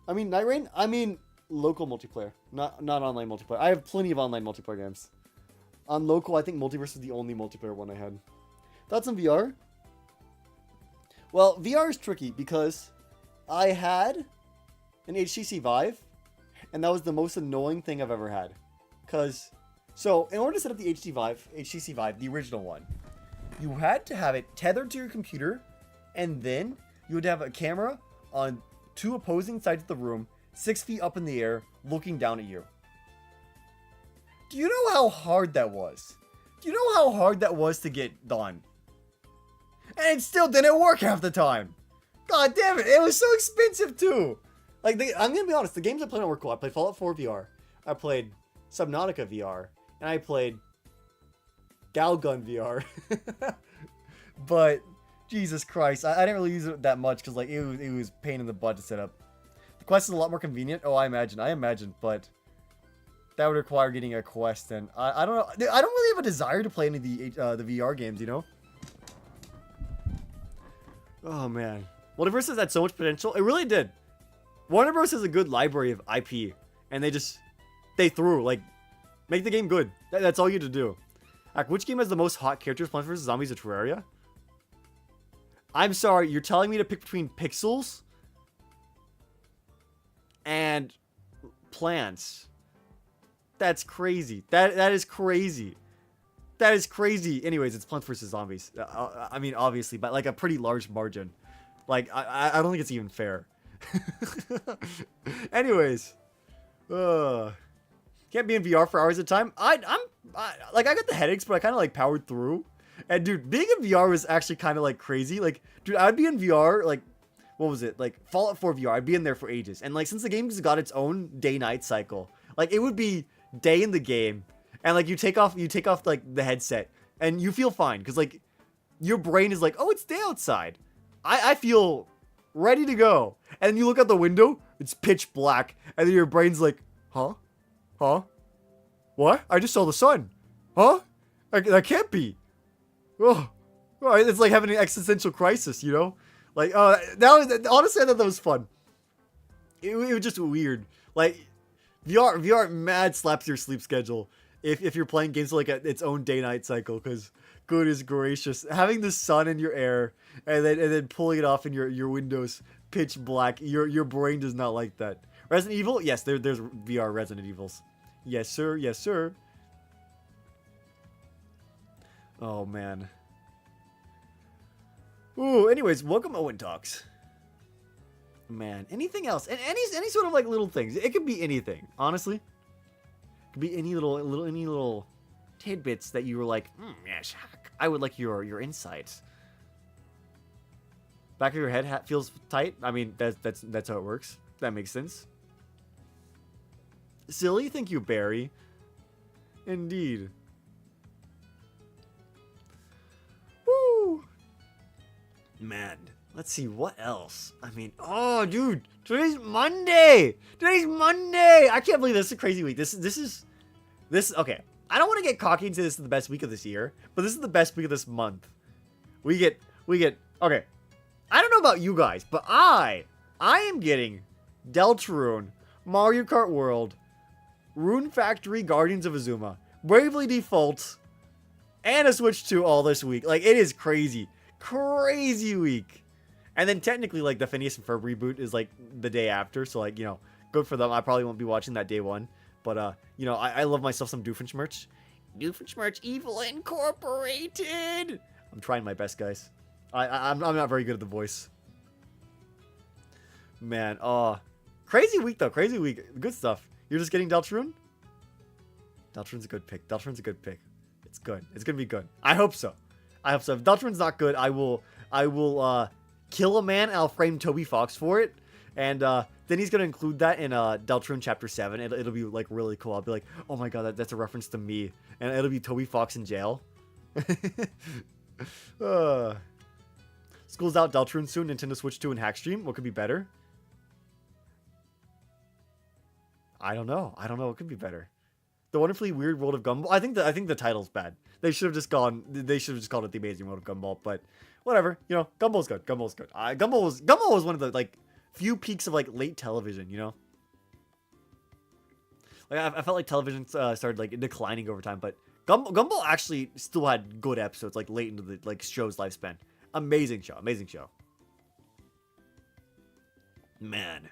A: I mean, Night Rain. I mean, local multiplayer, not online multiplayer. I have plenty of online multiplayer games. On local, I think Multiverse is the only multiplayer one I had. Thoughts on VR? Well, VR is tricky because I had an HTC Vive, and that was the most annoying thing I've ever had. So in order to set up the HTC Vive, the original one, you had to have it tethered to your computer, and then you would have a camera on 2 opposing sides of the room, 6 feet up in the air, looking down at you. Do you know how hard that was? Do you know how hard that was to get done? And it still didn't work half the time. God damn it, it was so expensive too. Like, I'm gonna be honest, the games I played were cool. I played Fallout 4 VR, I played Subnautica VR, and I played Galgun VR. But Jesus Christ. I didn't really use it that much because like it was pain in the butt to set up. The quest is a lot more convenient. Oh, I imagine, but that would require getting a quest, and I don't know. I don't really have a desire to play any of the VR games, you know? Oh man, Multiverse had so much potential. It really did. Warner Bros has a good library of IP, and they threw like make the game good. That's all you had to do. Like, which game has the most hot characters? Plants vs Zombies or Terraria? I'm sorry, you're telling me to pick between Pixels and Plants. That's crazy. That is crazy. That is crazy. Anyways, it's Plants vs Zombies. I mean, obviously, but like a pretty large margin. Like, I don't think it's even fair. Anyways, can't be in VR for hours at a time. I got the headaches, but I kind of like powered through. And dude, being in VR was actually kind of like crazy. Like, dude, I'd be in VR like, what was it? Like Fallout 4 VR. I'd be in there for ages. And like, since the game's got its own day-night cycle, like it would be day in the game, and like you take off like the headset, and you feel fine because like your brain is like, oh, it's day outside. I feel ready to go. And then you look out the window, it's pitch black, and then your brain's like, huh? What? I just saw the sun. Huh? That can't be. Oh, it's like having an existential crisis, you know? Like, that was, honestly, I thought that was fun. It was just weird. Like, VR mad slaps your sleep schedule if you're playing games like its own day-night cycle, because goodness gracious, having the sun in your air and then pulling it off in your windows pitch black, your brain does not like that. Resident Evil? Yes, there's VR Resident Evils. Yes, sir. Yes, sir. Oh, man. Ooh, anyways, welcome Owen Talks. Man, anything else? And any sort of like little things. It could be anything, honestly. It could be any little tidbits that you were like, yes, I would like your insights. Back of your head feels tight. I mean, that's how it works. That makes sense. Silly, thank you, Barry. Indeed. Woo! Man, let's see what else. I mean, oh, dude, today's Monday. I can't believe this is a crazy week. This is okay. I don't want to get cocky and say this is the best week of this year, but this is the best week of this month. We get okay. I don't know about you guys, but I am getting Deltarune, Mario Kart World, Rune Factory, Guardians of Azuma, Bravely Default, and a Switch 2 all this week. Like, it is crazy. Crazy week. And then technically, like, the Phineas and Ferb reboot is, like, the day after. So, like, you know, good for them. I probably won't be watching that day one. But, you know, I love myself some Doofenshmirtz merch. Doofenshmirtz Evil Incorporated. I'm trying my best, guys. I'm not very good at the voice. Man, crazy week, though. Crazy week. Good stuff. You're just getting Deltarune? Deltarune's a good pick. It's good. It's gonna be good. I hope so. If Deltarune's not good, I will kill a man and I'll frame Toby Fox for it. And then he's gonna include that in Deltarune Chapter 7. It'll be like really cool. I'll be like, oh my god, that's a reference to me. And it'll be Toby Fox in jail. School's out, Deltarune soon, Nintendo Switch 2 and Hackstream. What could be better? I don't know. What could be better? The Wonderfully Weird World of Gumball. I think the title's bad. They should have just called it The Amazing World of Gumball. But whatever. You know, Gumball's good. Gumball was one of the like few peaks of like late television. You know, like I felt like television started like declining over time, but Gumball actually still had good episodes like late into the like show's lifespan. Amazing show. Man.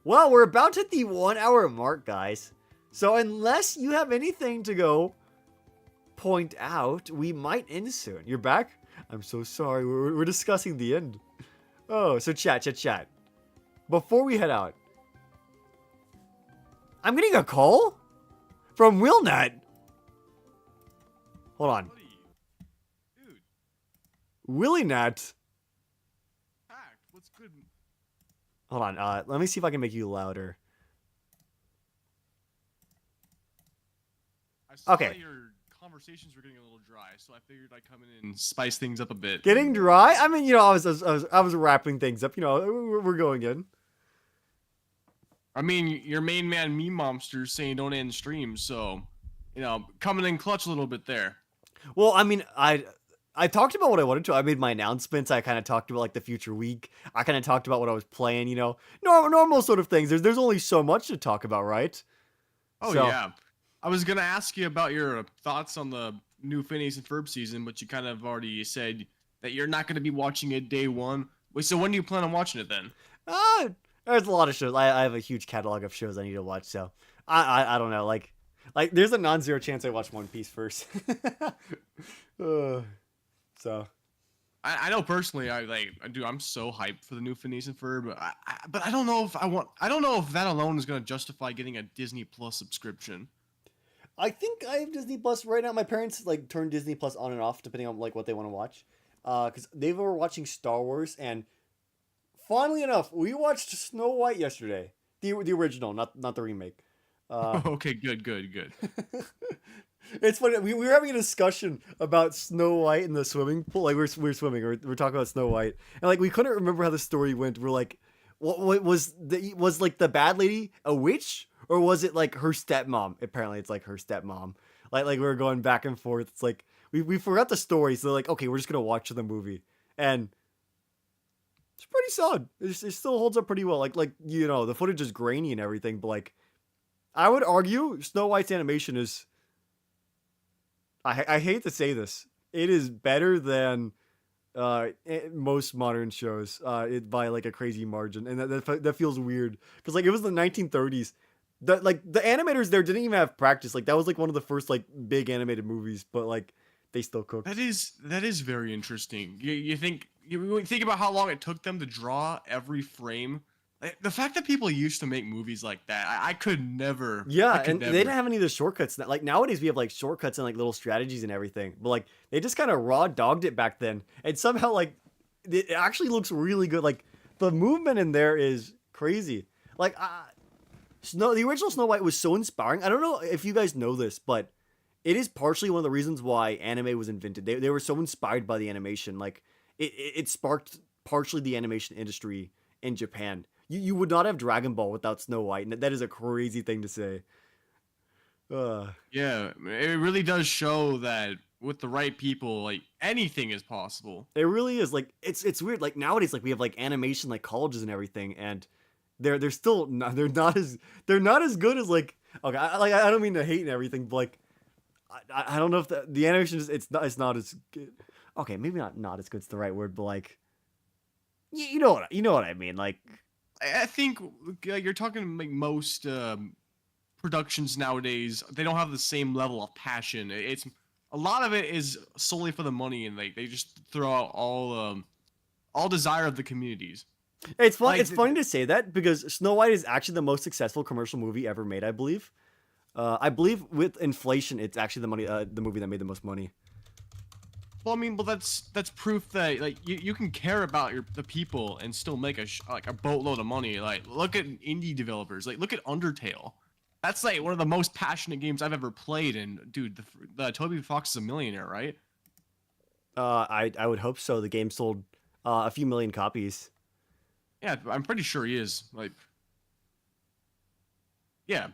A: Well, we're about to hit the 1 hour mark, guys. So unless you have anything to go point out, we might end soon. You're back? I'm so sorry. We're discussing the end. Oh, so chat. Before we head out, I'm getting a call from Willnat. Hold on.
B: Dude.
A: Willynat.
B: Hacked. What's good?
A: Hold on. Let me see if I can make you louder.
B: I saw
A: Okay.
B: your conversations were getting a little dry, so I figured I'd come in and spice things up a bit.
A: Getting dry? I mean, I was wrapping things up. We're going in.
B: I mean, your main man, Meme Monster, saying don't end streams, so coming in clutch a little bit there.
A: Well, I mean, I talked about what I wanted to. I made my announcements. I kind of talked about like the future week. I kind of talked about what I was playing. Normal sort of things. There's only so much to talk about, right?
B: Oh
A: So,
B: yeah, I was gonna ask you about your thoughts on the new Phineas and Ferb season, but you kind of already said that you're not gonna be watching it day one. Wait, so when do you plan on watching it then?
A: uh, there's a lot of shows. I have a huge catalog of shows I need to watch. So I don't know. Like there's a non-zero chance I watch One Piece first. So
B: I know personally, I'm so hyped for the new Phineas and Ferb, but I don't know if I want. I don't know if that alone is gonna justify getting a Disney Plus subscription.
A: I think I have Disney Plus right now. My parents like turn Disney Plus on and off depending on like what they want to watch. Because they were watching Star Wars, and funnily enough, we watched Snow White yesterday. The original, not the remake.
B: Okay, good.
A: It's funny. We were having a discussion about Snow White in the swimming pool. Like we were swimming. We're talking about Snow White, and like we couldn't remember how the story went. We're like, what was like the bad lady a witch, or was it like her stepmom? Apparently, it's like her stepmom. Like we were going back and forth. It's like we forgot the story, so they're like, okay, we're just gonna watch the movie, and it's pretty solid. It still holds up pretty well. Like the footage is grainy and everything, but like I would argue Snow White's animation is. I hate to say this. It is better than most modern shows by like a crazy margin, and that feels weird because like it was the 1930s. The animators there didn't even have practice. Like that was like one of the first like big animated movies, but like they still cooked.
B: That is very interesting. You think about how long it took them to draw every frame. The fact that people used to make movies like that, I could never.
A: Yeah,
B: I could
A: and
B: never.
A: they didn't have any of the shortcuts. Like nowadays, we have like shortcuts and like little strategies and everything. But like they just kind of raw dogged it back then, and somehow like it actually looks really good. Like the movement in there is crazy. Like the original Snow White was so inspiring. I don't know if you guys know this, but it is partially one of the reasons why anime was invented. They were so inspired by the animation. Like it sparked partially the animation industry in Japan. You would not have Dragon Ball without Snow White, and that is a crazy thing to say.
B: Yeah, it really does show that with the right people, like anything is possible.
A: It really is. Like it's weird. Like nowadays, like we have like animation like colleges and everything, and they're still not they're not as good as like okay. I don't mean to hate and everything, but like I don't know if the animation is it's not as good. Okay, maybe not as good is the right word, but like you know what I mean. Like
B: I think you're talking like most productions nowadays. They don't have the same level of passion. It's a lot of it is solely for the money, and like they just throw out all desire of the communities.
A: it's fun.
B: Like,
A: It's funny to say that because Snow White is actually the most successful commercial movie ever made. I believe. I believe with inflation, it's actually the movie that made the most money.
B: Well, I mean, that's proof that like you can care about the people and still make like a boatload of money. Like look at indie developers. Like look at Undertale. That's like one of the most passionate games I've ever played. And dude, the Toby Fox is a millionaire, right?
A: I would hope so. The game sold a few million copies.
B: Yeah, I'm pretty sure he is. Like, yeah.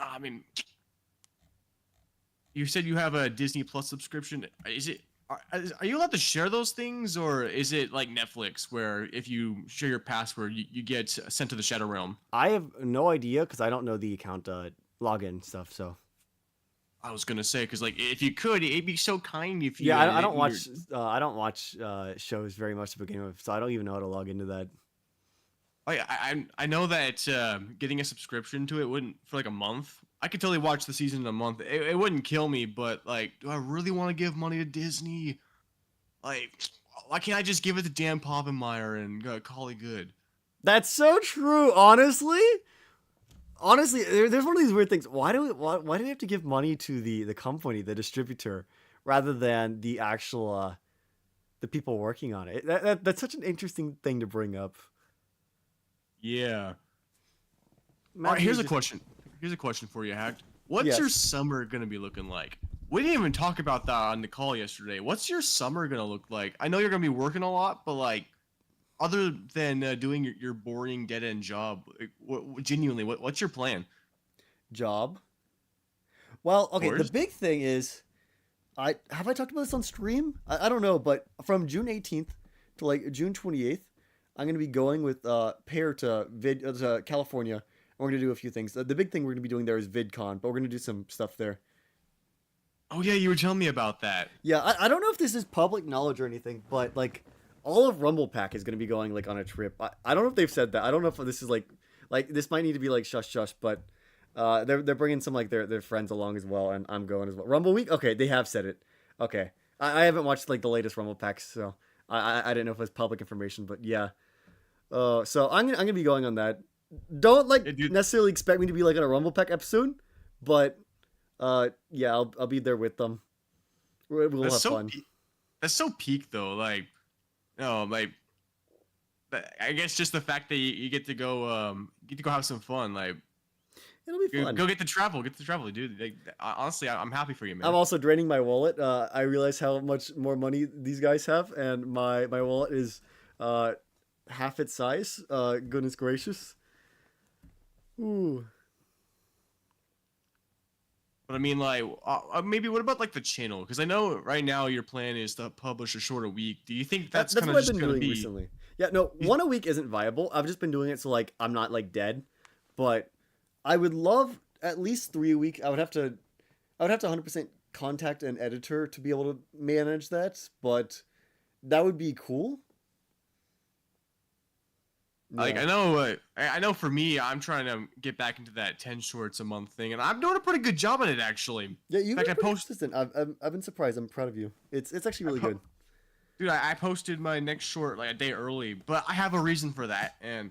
B: I mean, you said you have a Disney Plus subscription. Are you allowed to share those things, or is it like Netflix, where if you share your password, you get sent to the Shadow Realm?
A: I have no idea because I don't know the account login stuff. So
B: I was gonna say, because like if you could, it'd be so kind if you.
A: yeah, I don't watch shows very much to begin with, so I don't even know how to log into that.
B: I know that getting a subscription to it wouldn't for like a month. I could totally watch the season in a month. It wouldn't kill me, but like, do I really want to give money to Disney? Like, why can't I just give it to Dan Povenmire and call it good?
A: That's so true. Honestly, there's one of these weird things. Why do we have to give money to the company, the distributor, rather than the actual the people working on it? That's such an interesting thing to bring up.
B: Yeah. All right,
A: Imagine
B: here's
A: you
B: a question. Here's a question for you, Hacked. what's your
A: Yes.
B: summer gonna be looking like? We didn't even talk about that on the call yesterday. What's your summer gonna look like? I know you're gonna be working a lot, but like, other than doing your boring dead end job, like, genuinely, what's your plan?
A: Job. Well,
B: Of
A: okay. The
B: course.
A: big thing is, I talked about this on stream. I don't know, but from June 18th to like June 28th, I'm gonna be going with Pear to California. And we're gonna do a few things. The big thing we're gonna be doing there is VidCon, but we're gonna do some stuff there.
B: Oh yeah, you were telling me about that.
A: Yeah, I don't know if this is public knowledge or anything, but like all of Rumble Pack is gonna be going like on a trip. I don't know if they've said that. I don't know if this is like this might need to be like shush shush, but they're bringing some like their friends along as well, and I'm going as well. Rumble Week, okay, they have said it. Okay, I haven't watched like the latest Rumble Packs, so I didn't know if it was public information, but yeah. So I'm gonna be going on that. Don't like
B: Yeah, dude,
A: necessarily expect me to be like on a Rumble Pack episode, but yeah, I'll be there with them. We'll
B: that's
A: have
B: so
A: fun.
B: that's so peak though. Like, no, like, I guess just the fact that you get to go have some fun. Like,
A: It'll be fun.
B: go get the travel, dude. Like, honestly, I'm happy for you, man.
A: I'm also draining my wallet. I realize how much more money these guys have, and my wallet is uh, half its size. Goodness gracious. Ooh.
B: But I mean, like, maybe what about like the channel? Because I know right now your plan is to publish a short a week. Do you think that's
A: That's
B: kind
A: what
B: of
A: I've
B: just
A: been
B: gonna
A: doing
B: be?
A: recently. Yeah, no, one a week isn't viable. I've just been doing it so like I'm not like dead. But I would love at least 3 a week. I would have to 100% contact an editor to be able to manage that, but that would be cool.
B: Like,
A: Yeah.
B: I know for me, I'm trying to get back into that 10 shorts a month thing, and I'm doing a pretty good job at it actually. In
A: Yeah, you've
B: fact,
A: been pretty consistent. I've been surprised. I'm proud of you. It's actually
B: I
A: really
B: po-
A: good.
B: dude, I posted my next short like a day early, but I have a reason for that, and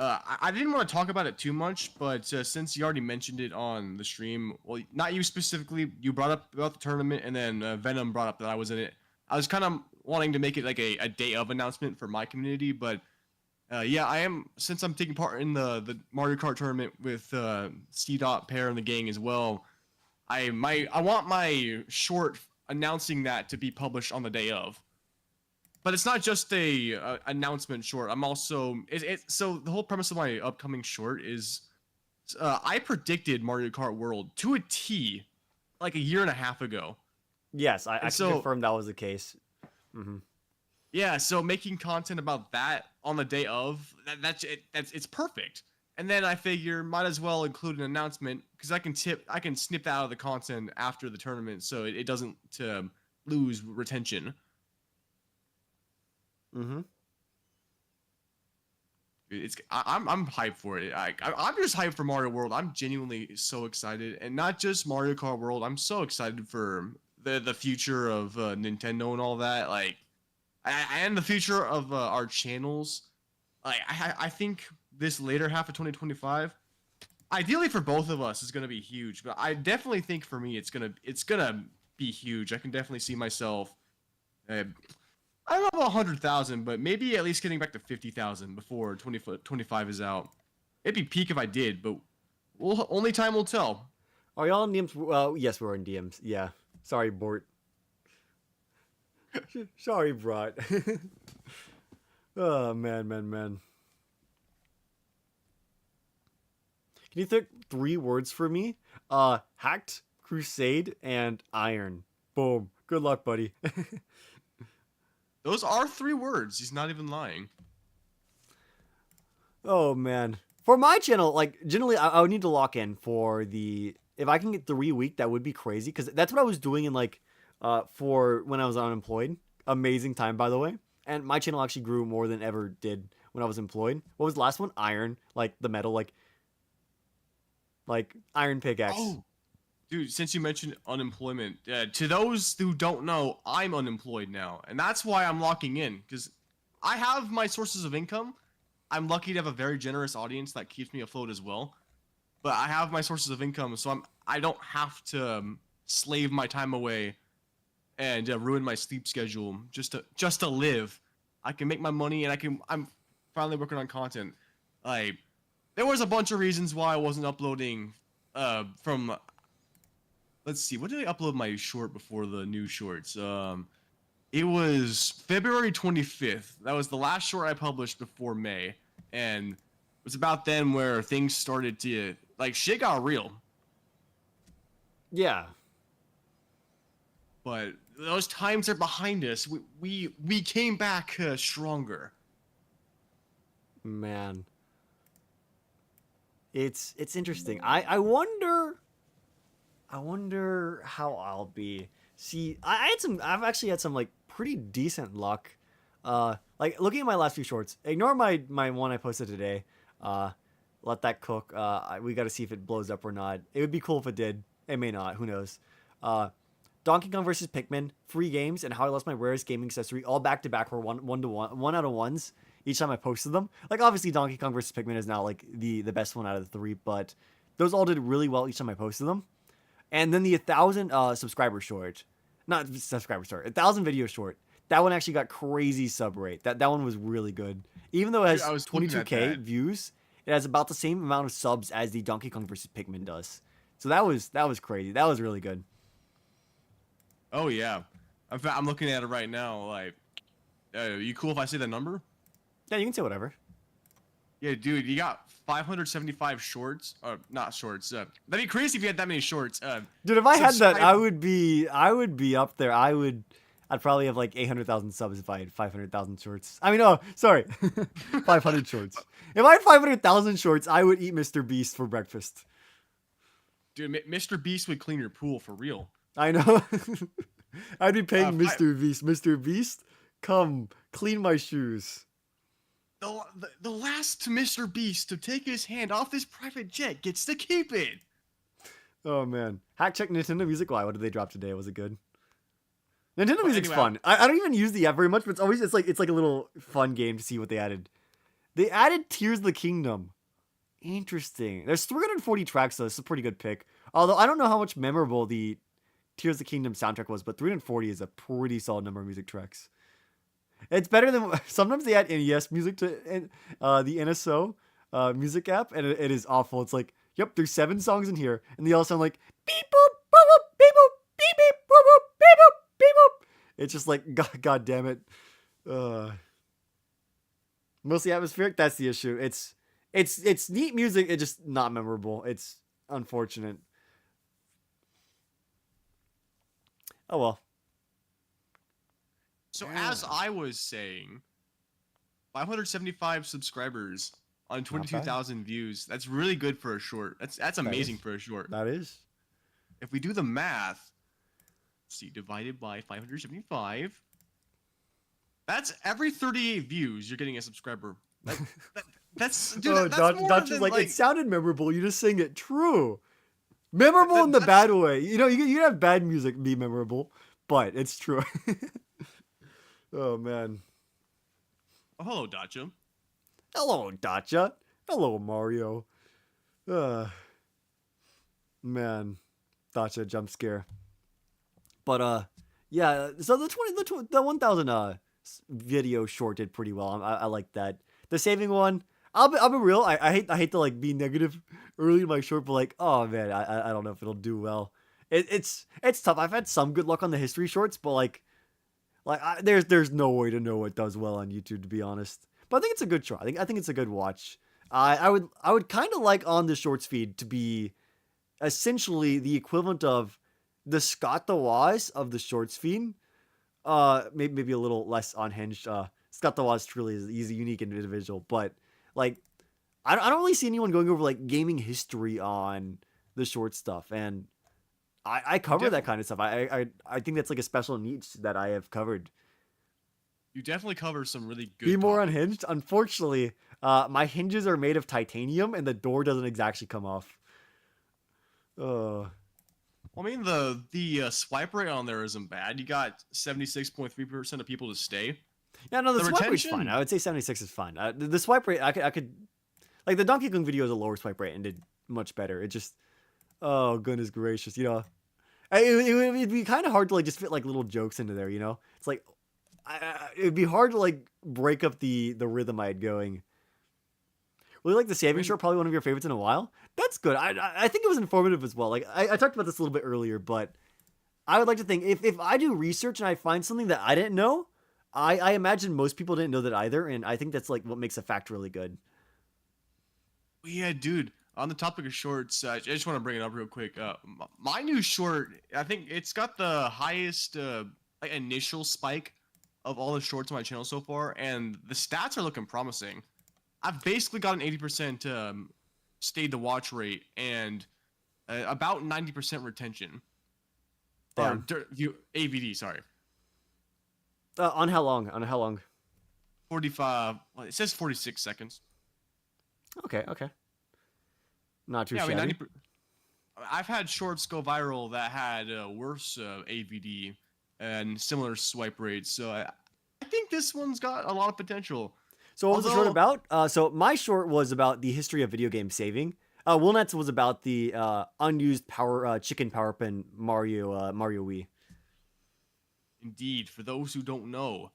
B: I didn't want to talk about it too much, but since you already mentioned it on the stream, well, not you specifically, you brought up about the tournament, and then Venom brought up that I was in it. I was kind of wanting to make it like a day of announcement for my community, but yeah, I am, since I'm taking part in the Mario Kart tournament with C Dot Pair and the gang as well. I want my short announcing that to be published on the day of. But it's not just a announcement short. I'm also so the whole premise of my upcoming short is I predicted Mario Kart World to a T like a year and a half ago.
A: Yes, I
B: And
A: can
B: so
A: confirm that was the case. Hmm.
B: yeah, so making content about that on the day of that's it's perfect. And then I figure might as well include an announcement because I can snip that out of the content after the tournament so it doesn't lose retention.
A: Hmm.
B: I'm hyped for it. I'm just hyped for Mario World. I'm genuinely so excited, and not just Mario Kart World. I'm so excited for the future of Nintendo and all that. Like, and the future of our channels. Like, I think this later half of 2025, ideally for both of us, is gonna be huge. But I definitely think for me, it's gonna be huge. I can definitely see myself. Uh, I don't know about 100,000, but maybe at least getting back to 50,000 before 25 is out. It'd be peak if I did, but only time will tell.
A: Are y'all in DMs? Well, yes, we're in DMs. Yeah. Sorry, Bort. Sorry, Brat. Oh man, man, man. Can you think 3 words for me? Hacked, Crusade, and Iron. Boom. Good luck, buddy.
B: Those are 3 words. He's not even lying.
A: Oh man. For my channel, like generally, I would need to lock in for the. If I can get 3 a week, that would be crazy because that's what I was doing in like, for when I was unemployed. Amazing time, by the way. And my channel actually grew more than ever did when I was employed. What was the last one? Iron, like the metal, like iron pickaxe.
B: Oh, dude, since you mentioned unemployment, to those who don't know, I'm unemployed now, and that's why I'm locking in because I have my sources of income. I'm lucky to have a very generous audience that keeps me afloat as well. But I have my sources of income, so I don't have to slave my time away and ruin my sleep schedule just to live. I can make my money, and I'm finally working on content. Like, there was a bunch of reasons why I wasn't uploading from let's see, what did I upload my short before the new shorts? It was February 25th. That was the last short I published before May, and it was about then where things started to like shit got real.
A: Yeah.
B: But those times are behind us. We came back stronger.
A: Man. It's interesting. I wonder how I'll be. See, I've actually had some like pretty decent luck. Like looking at my last few shorts, ignore my one I posted today. Uh, let that cook. We got to see if it blows up or not. It would be cool if it did. It may not. Who knows? Uh, Donkey Kong versus Pikmin, free games, and how I lost my rarest gaming accessory, all back to back were one out of ones each time I posted them. Like obviously Donkey Kong versus Pikmin is now like the best one out of the three, but those all did really well each time I posted them. And then the 1,000 subscriber short, not subscriber short, 1,000 video short. That one actually got crazy sub rate. That one was really good. Even though it
B: Dude,
A: has
B: I was looking at
A: 22K
B: that.
A: views, it has about the same amount of subs as the Donkey Kong versus Pikmin does. So that was crazy. That was really good.
B: Oh yeah, I'm looking at it right now. Like, you cool if I say the number?
A: Yeah, you can say whatever.
B: Yeah, dude, you got 575 shorts. Not shorts. That'd be crazy if you had that many shorts.
A: Dude, if I had that,
B: Subscribe-
A: I would be up there. I'd probably have like 800,000 subs if I had 500,000 shorts. I mean, oh, sorry, 500 shorts. If I had 500,000 shorts, I would eat Mr. Beast for breakfast.
B: Dude, Mr. Beast would clean your pool for real.
A: I know. I'd be paying
B: I-
A: Mr. Beast. Mr. Beast, come clean my shoes.
B: The last Mr. Beast to take his hand off his private jet gets to keep it.
A: Oh man, hack check Nintendo Music. Why? What did they drop today? Was it good? Nintendo
B: Well,
A: Music's
B: anyway,
A: fun. I don't even use the app very much, but it's like a little fun game to see what they added. They added Tears of the Kingdom. Interesting. There's 340 tracks, so this is a pretty good pick. Although I don't know how much memorable the Tears of the Kingdom soundtrack was, but 340 is a pretty solid number of music tracks. It's better than sometimes they add NES music to the NSO music app, and it is awful. It's like, yep, there's 7 songs in here, and they all sound like beep boop boop boop beep boop beep beep boop boop beep boop beep boop. It's just like God damn it. Mostly atmospheric. That's the issue. It's neat music. It's just not memorable. It's unfortunate. Oh well.
B: So
A: Yeah.
B: as I was saying, 575 subscribers on 22,000 views. That's really good for a short. That's amazing
A: is.
B: for a short.
A: That is.
B: If we do the math, let's see, divided by 575. That's every 38 views you're getting a subscriber. That's dude,
A: Oh,
B: that's more
A: Dutch
B: than
A: is like, it sounded memorable. You just saying it true. Memorable in the
B: that's-
A: bad way. You know, you can have bad music be memorable, but it's true. Oh man.
B: Oh, hello, Dacha.
A: Hello, Dacha. Hello, Mario. Man, Dacha jump scare. But yeah. So the 1,000 video short did pretty well. I like that. The saving one. I'll be real. I hate to like be negative early in my short, but like, oh man, I don't know if it'll do well. It's tough. I've had some good luck on the history shorts, but like there's no way to know what does well on YouTube, to be honest. But I think it's a good try. I think it's a good watch. I would kind of like on the shorts feed to be essentially the equivalent of the Scott the Waz of the shorts feed. Maybe a little less unhinged. Scott the Waz truly is he's a unique individual, but like I don't really see anyone going over like gaming history on the short stuff, and I cover that kind of stuff. I think that's like a special niche that I have covered.
B: You definitely cover some really good.
A: Be more
B: topics.
A: unhinged. Unfortunately, my hinges are made of titanium, and the door doesn't exactly come off.
B: Well, I mean, the swipe rate on there isn't bad. You got 76.3% of people to stay.
A: Yeah, no, the
B: The
A: swipe rate's fine.
B: retention-
A: I would say 76 is fine. The swipe rate, I could, like the Donkey Kong video is a lower swipe rate and did much better. It just, oh goodness gracious, you know, it'd be kind of hard to like just fit like little jokes into there. You know, it's like, it'd be hard to like break up the rhythm I had going. Really like the
B: I
A: saving
B: mean,
A: short, probably one of your favorites in a while. That's good. I think it was informative as well. Like I talked about this a little bit earlier, but I would like to think if I do research and I find something that I didn't know, I imagine most people didn't know that either, and I think that's like what makes a fact really good.
B: yeah, dude. On the topic of shorts, I just want to bring it up real quick. My new short, I think it's got the highest like initial spike of all the shorts on my channel so far, and the stats are looking promising. I've basically got an 80% stayed to watch rate and about 90% retention. Or
A: Damn.
B: view AVD, sorry.
A: On how long? On how long?
B: 45. Well, it says 46 seconds.
A: Okay, okay. Not too
B: Yeah, I mean
A: shabby.
B: 90. I've had shorts go viral that had worse AVD and similar swipe rates. So I think this one's got a lot of potential.
A: So what was the short
B: Although,
A: about? So my short was about the history of video game saving. Wilnet's was about the unused power chicken power up in Mario Wii.
B: indeed, for those who don't know,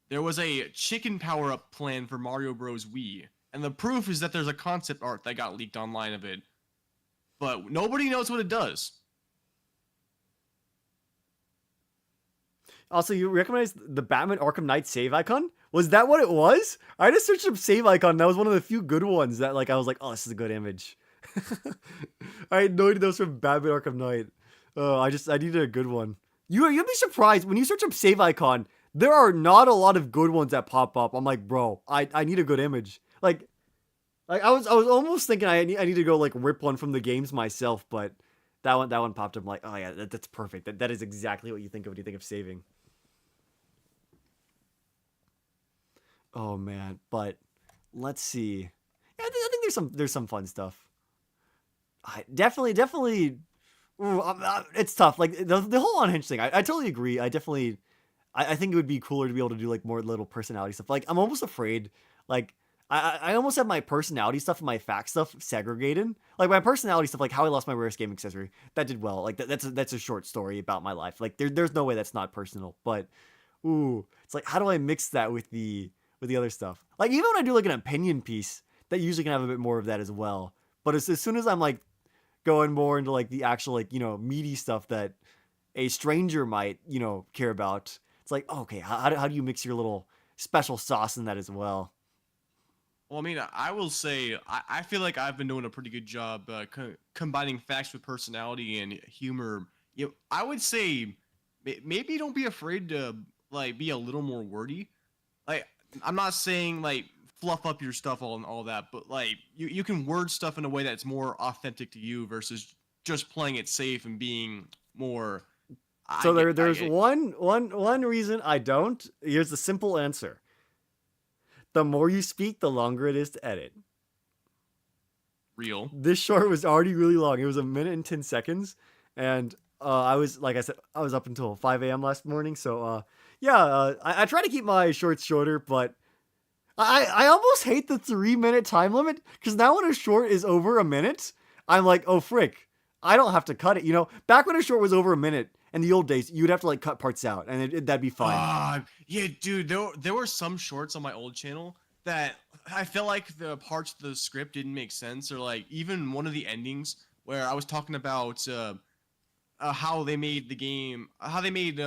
B: there was a chicken power up plan for Mario Bros. Wii. And the proof is that there's a concept art that got leaked online of it. But nobody knows what it does.
A: Also, you recognize the Batman Arkham Knight save icon? Was that what it was? I just searched up save icon. That was one of the few good ones that like I was like, oh, this is a good image. I had no idea that was from Batman Arkham Knight. Oh, I needed a good one. You'd be surprised when you search up save icon. There are not a lot of good ones that pop up. I'm like, bro, I need a good image. Like I was almost thinking I need to go like rip one from the games myself, but that one popped up. I'm like, oh yeah, that's perfect. That is exactly what you think of when you think of saving. Oh man, but let's see. Yeah, I think there's some fun stuff. I definitely. Ooh, it's tough. Like the whole unhinged thing. I totally agree. I think it would be cooler to be able to do like more little personality stuff. Like I'm almost afraid. Like I almost have my personality stuff and my fact stuff segregated. Like my personality stuff, like how I lost my rarest game accessory, that did well. Like that's a short story about my life. Like there's no way that's not personal. But ooh, it's like how do I mix that with the other stuff? Like even when I do like an opinion piece, that usually can have a bit more of that as well. But as soon as I'm like going more into like the actual like meaty stuff that a stranger might care about, it's like okay, how do you mix your little special sauce in that as well?
B: Well, I mean, I will say I feel like I've been doing a pretty good job combining facts with personality and humor. I would say maybe don't be afraid to like be a little more wordy. Like, I'm not saying like fluff up your stuff all that, but like you can word stuff in a way that's more authentic to you versus just playing it safe and being more. I
A: So
B: get, I
A: there's
B: get
A: one reason I don't. Here's the simple answer: the more you speak, the longer it is to edit.
B: real.
A: This short was already really long. It was 1 minute and 10 seconds, and I was like I said, I was up until 5 a.m. last morning. So yeah, I try to keep my shorts shorter, but I almost hate the 3 minute time limit because now when a short is over a minute, I'm like, oh frick, I don't have to cut it. Back when a short was over a minute in the old days, you'd have to like cut parts out, and that'd be fine.
B: Yeah, dude. There were some shorts on my old channel that I felt like the parts of the script didn't make sense, or like even one of the endings where I was talking about how they made the game, how they made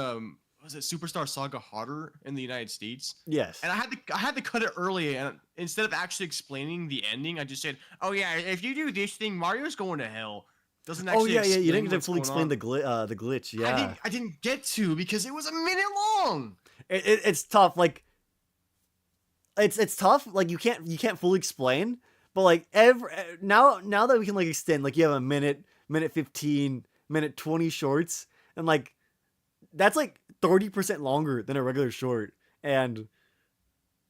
B: was it Superstar Saga hotter in the United States,
A: Yes.
B: and I had to cut it early, and instead of actually explaining the ending, I just said, "Oh yeah, if you do this thing, Mario's going to hell." Doesn't
A: Oh
B: actually
A: yeah, yeah. You
B: explain
A: didn't get to
B: what's
A: fully
B: going
A: explain
B: on.
A: the glitch. Yeah.
B: I didn't get to because it was a minute long.
A: It's tough. Like it's tough. Like you can't fully explain, but like every now that we can like extend, like you have a minute 15, minute 20 shorts, and like that's like 30% longer than a regular short, and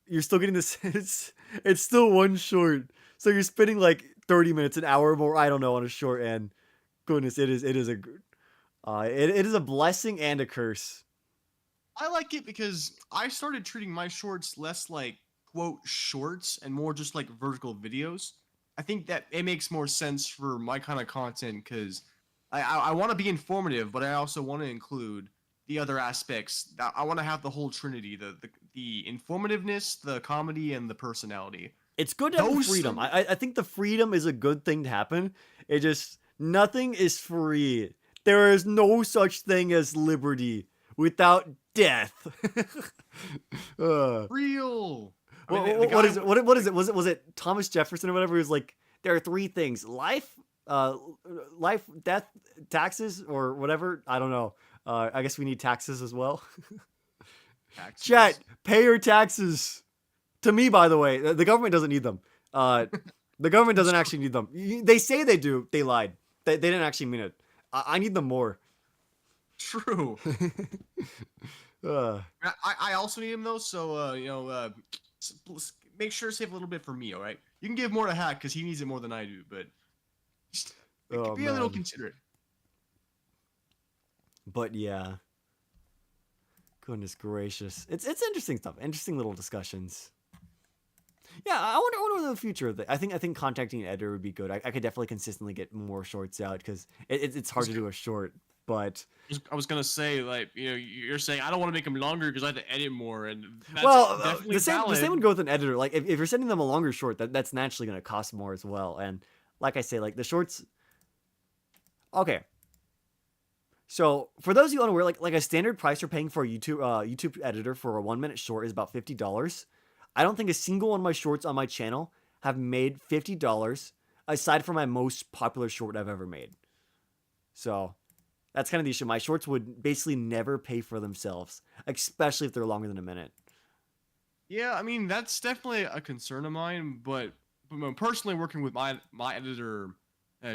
A: you're still getting this. It's still one short, so you're spending like 30 minutes, an hour more. I don't know on a short, and goodness, it is a blessing and a curse.
B: I like it because I started treating my shorts less like quote shorts and more just like vertical videos. I think that it makes more sense for my kind of content because I want to be informative, but I also want to include the other aspects. I want to have the whole trinity: the informativeness, the comedy, and the personality.
A: It's good to have the
B: Those
A: freedom.
B: things-
A: I think the freedom is a good thing to happen. It just nothing is free. There is no such thing as liberty without death. uh,
B: real. I mean,
A: what,
B: the
A: what
B: guy
A: is it? What is it? Was it Thomas Jefferson or whatever? He was like, there are three things: life, death, taxes, or whatever. I don't know. I guess we need taxes as well.
B: taxes.
A: Chat, pay your taxes. To me, by the way, the government doesn't need them. The government doesn't actually need them. They say they do. They lied. They didn't actually mean it. I need them more.
B: True.
A: Uh,
B: I also need him though, so make sure to save a little bit for me. All right, you can give more to Hack because he needs it more than I do, but just
A: Oh,
B: be a little
A: man.
B: considerate.
A: but yeah, goodness gracious, it's interesting stuff. Interesting little discussions. Yeah, I wonder what the future of it. I think contacting an editor would be good. I could definitely consistently get more shorts out because it's hard to do a short, but.
B: I was gonna say, like, you're saying I don't want to make them longer because I have to edit more, and that's
A: Well,
B: definitely
A: the same
B: valid.
A: would go with an editor. Like if you're sending them a longer short, that's naturally going to cost more as well. And like I say, like the shorts. Okay. So for those of you unaware, like a standard price you're paying for a YouTube editor for a 1 minute short is about $50. I don't think a single one of my shorts on my channel have made $50 aside from my most popular short I've ever made. So that's kind of the issue. My shorts would basically never pay for themselves, especially if they're longer than a minute.
B: Yeah, I mean that's definitely a concern of mine, but personally working with my editor,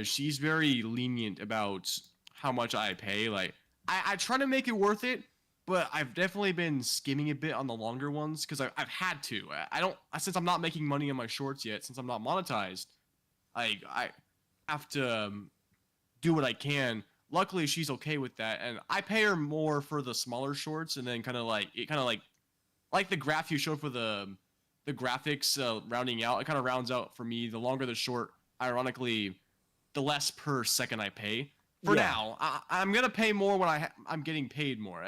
B: she's very lenient about how much I pay. Like I try to make it worth it, but I've definitely been skimming a bit on the longer ones because I've had to. I don't since I'm not making money on my shorts yet, since I'm not monetized. I have to do what I can. Luckily, she's okay with that, and I pay her more for the smaller shorts, and then kind of like the graph you showed for the graphics rounding out. It kind of rounds out for me. The longer the short, ironically, the less per second I pay. For now, I'm gonna pay more when I'm getting paid more.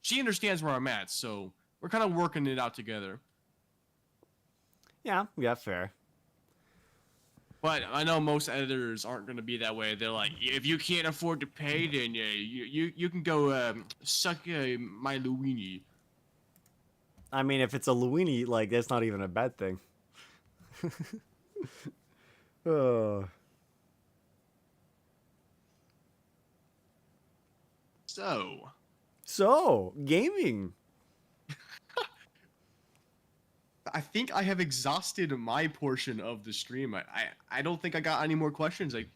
B: She understands where I'm at, so we're kind of working it out together.
A: Yeah, fair.
B: But I know most editors aren't going to be that way. They're like, if you can't afford to pay, then you can go suck my Luini.
A: I mean, if it's a Luini, like that's not even a bad thing. Oh. So, gaming.
B: I think I have exhausted my portion of the stream. I don't think I got any more questions. Like,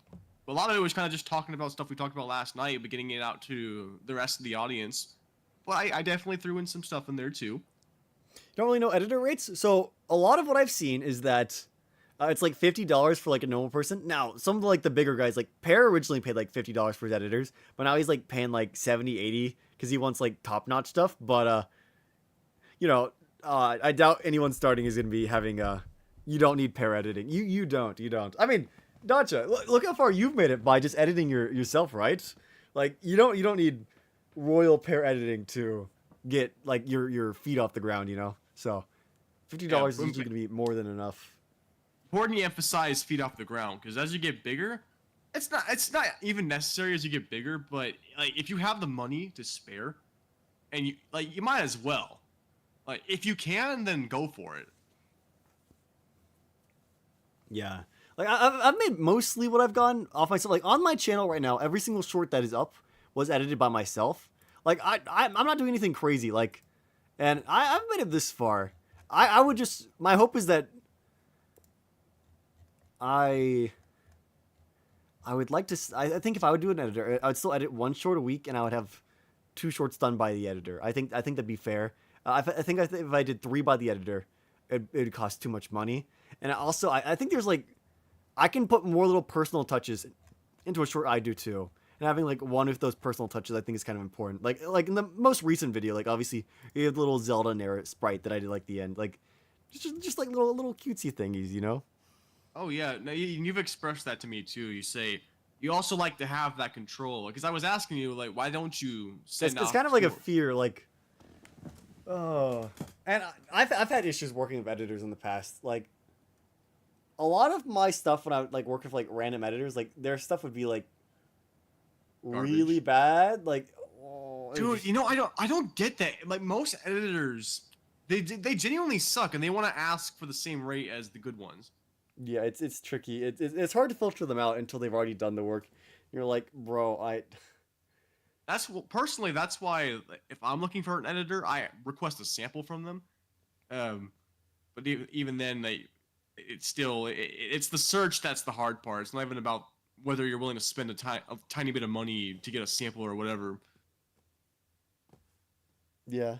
B: a lot of it was kind of just talking about stuff we talked about last night, but getting it out to the rest of the audience. But I definitely threw in some stuff in there too.
A: You don't really know editor rates? So, a lot of what I've seen is that it's like $50 for like a normal person. Now, some of like the bigger guys, like Pear originally paid like $50 for his editors, but now he's like paying like 70, 80 because he wants like top-notch stuff. But, I doubt anyone starting is going to be having you don't need pair editing. You don't. I mean, Dacha, look how far you've made it by just editing yourself, right? Like you don't need royal pair editing to get like your feet off the ground, So $50 is usually going to be more than enough.
B: Important to emphasize feet off the ground because as you get bigger, it's not even necessary as you get bigger, but like if you have the money to spare, and you might as well. Like, if you can, then go for it.
A: Yeah. Like, I've made mostly what I've gotten off myself. Like, on my channel right now, every single short that is up was edited by myself. Like, I'm not doing anything crazy. Like, and I've made it this far. I would just... My hope is that I would like to... I think if I would do an editor, I would still edit one short a week, and I would have 2 shorts done by the editor. I think that'd be fair. I think if I did 3 by the editor, it'd cost too much money. And also, I think there's like, I can put more little personal touches into a short I do too. And having like one of those personal touches I think is kind of important. Like in the most recent video, like obviously you have the little Zelda narrative sprite that I did like the end. Like, just like little cutesy thingies,
B: Oh yeah, no, you've expressed that to me too. You say you also like to have that control. Because I was asking you, like, why don't you send
A: It's kind of like a fear, like... Oh, and I've had issues working with editors in the past. Like a lot of my stuff when I like work with like random editors, like their stuff would be like really
B: Garbage.
A: bad. Like, oh, it
B: Dude,
A: just
B: I don't get that. Like most editors, they genuinely suck, and they want to ask for the same rate as the good ones.
A: yeah, it's tricky. It's hard to filter them out until they've already done the work. You're like, bro,
B: Personally, that's why if I'm looking for an editor, I request a sample from them. Um, but even then, it's the search that's the hard part. It's not even about whether you're willing to spend a tiny bit of money to get a sample or whatever.
A: yeah.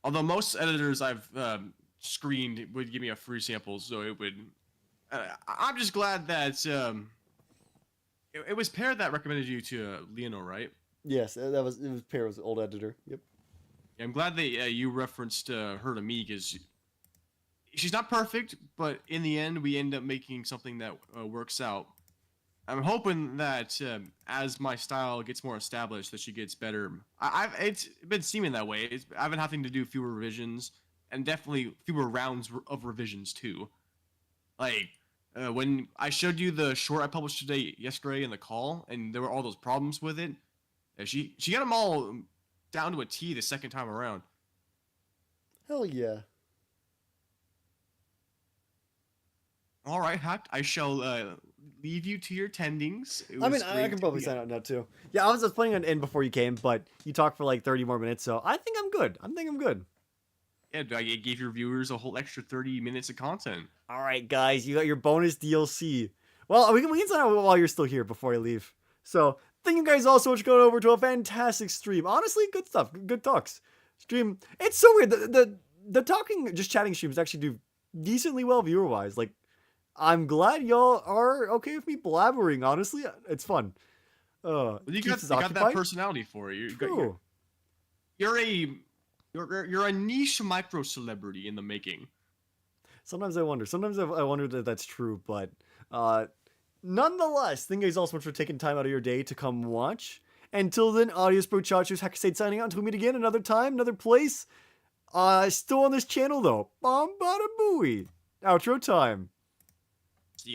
B: Although most editors I've screened would give me a free sample, so it would. I'm just glad that it was Pear that recommended you to Leonor, right?
A: Yes, it was Pear's old editor. Yep.
B: Yeah, I'm glad that you referenced her to me because she's not perfect, but in the end, we end up making something that works out. I'm hoping that as my style gets more established, that she gets better. It's been seeming that way. I've been having to do fewer revisions and definitely fewer rounds of revisions too. Like when I showed you the short I published yesterday in the call, and there were all those problems with it. She got them all down to a T the second time around.
A: Hell yeah.
B: All right, Hacked. I shall leave you to your tendings. It
A: I mean,
B: was
A: I
B: great
A: can
B: to
A: probably
B: be
A: sign out now too. Yeah, I was just planning on in before you came, but you talked for like 30 more minutes, so I think I'm good. I think I'm good.
B: Yeah, I gave your viewers a whole extra 30 minutes of content.
A: All right, guys, you got your bonus DLC. Well, we can sign out while you're still here before I leave. So, thank you guys all so much for going over to a fantastic stream. Honestly, good stuff, good talks. Stream. It's so weird. The talking, just chatting streams actually do decently well viewer wise. Like, I'm glad y'all are okay with me blabbering. Honestly, it's fun.
B: Well,
A: Keeps us
B: you got that
A: occupied.
B: personality for it.
A: Cool.
B: You're a you're a niche micro celebrity in the making.
A: Sometimes I wonder. Sometimes I wonder that that's true, but uh, nonetheless, thank you guys all so much for taking time out of your day to come watch. Until then, Audios Bro Chachos, HackedCrusade signing out. Until we meet again, another time, another place. Still on this channel though. Bomb bada booey. Outro time.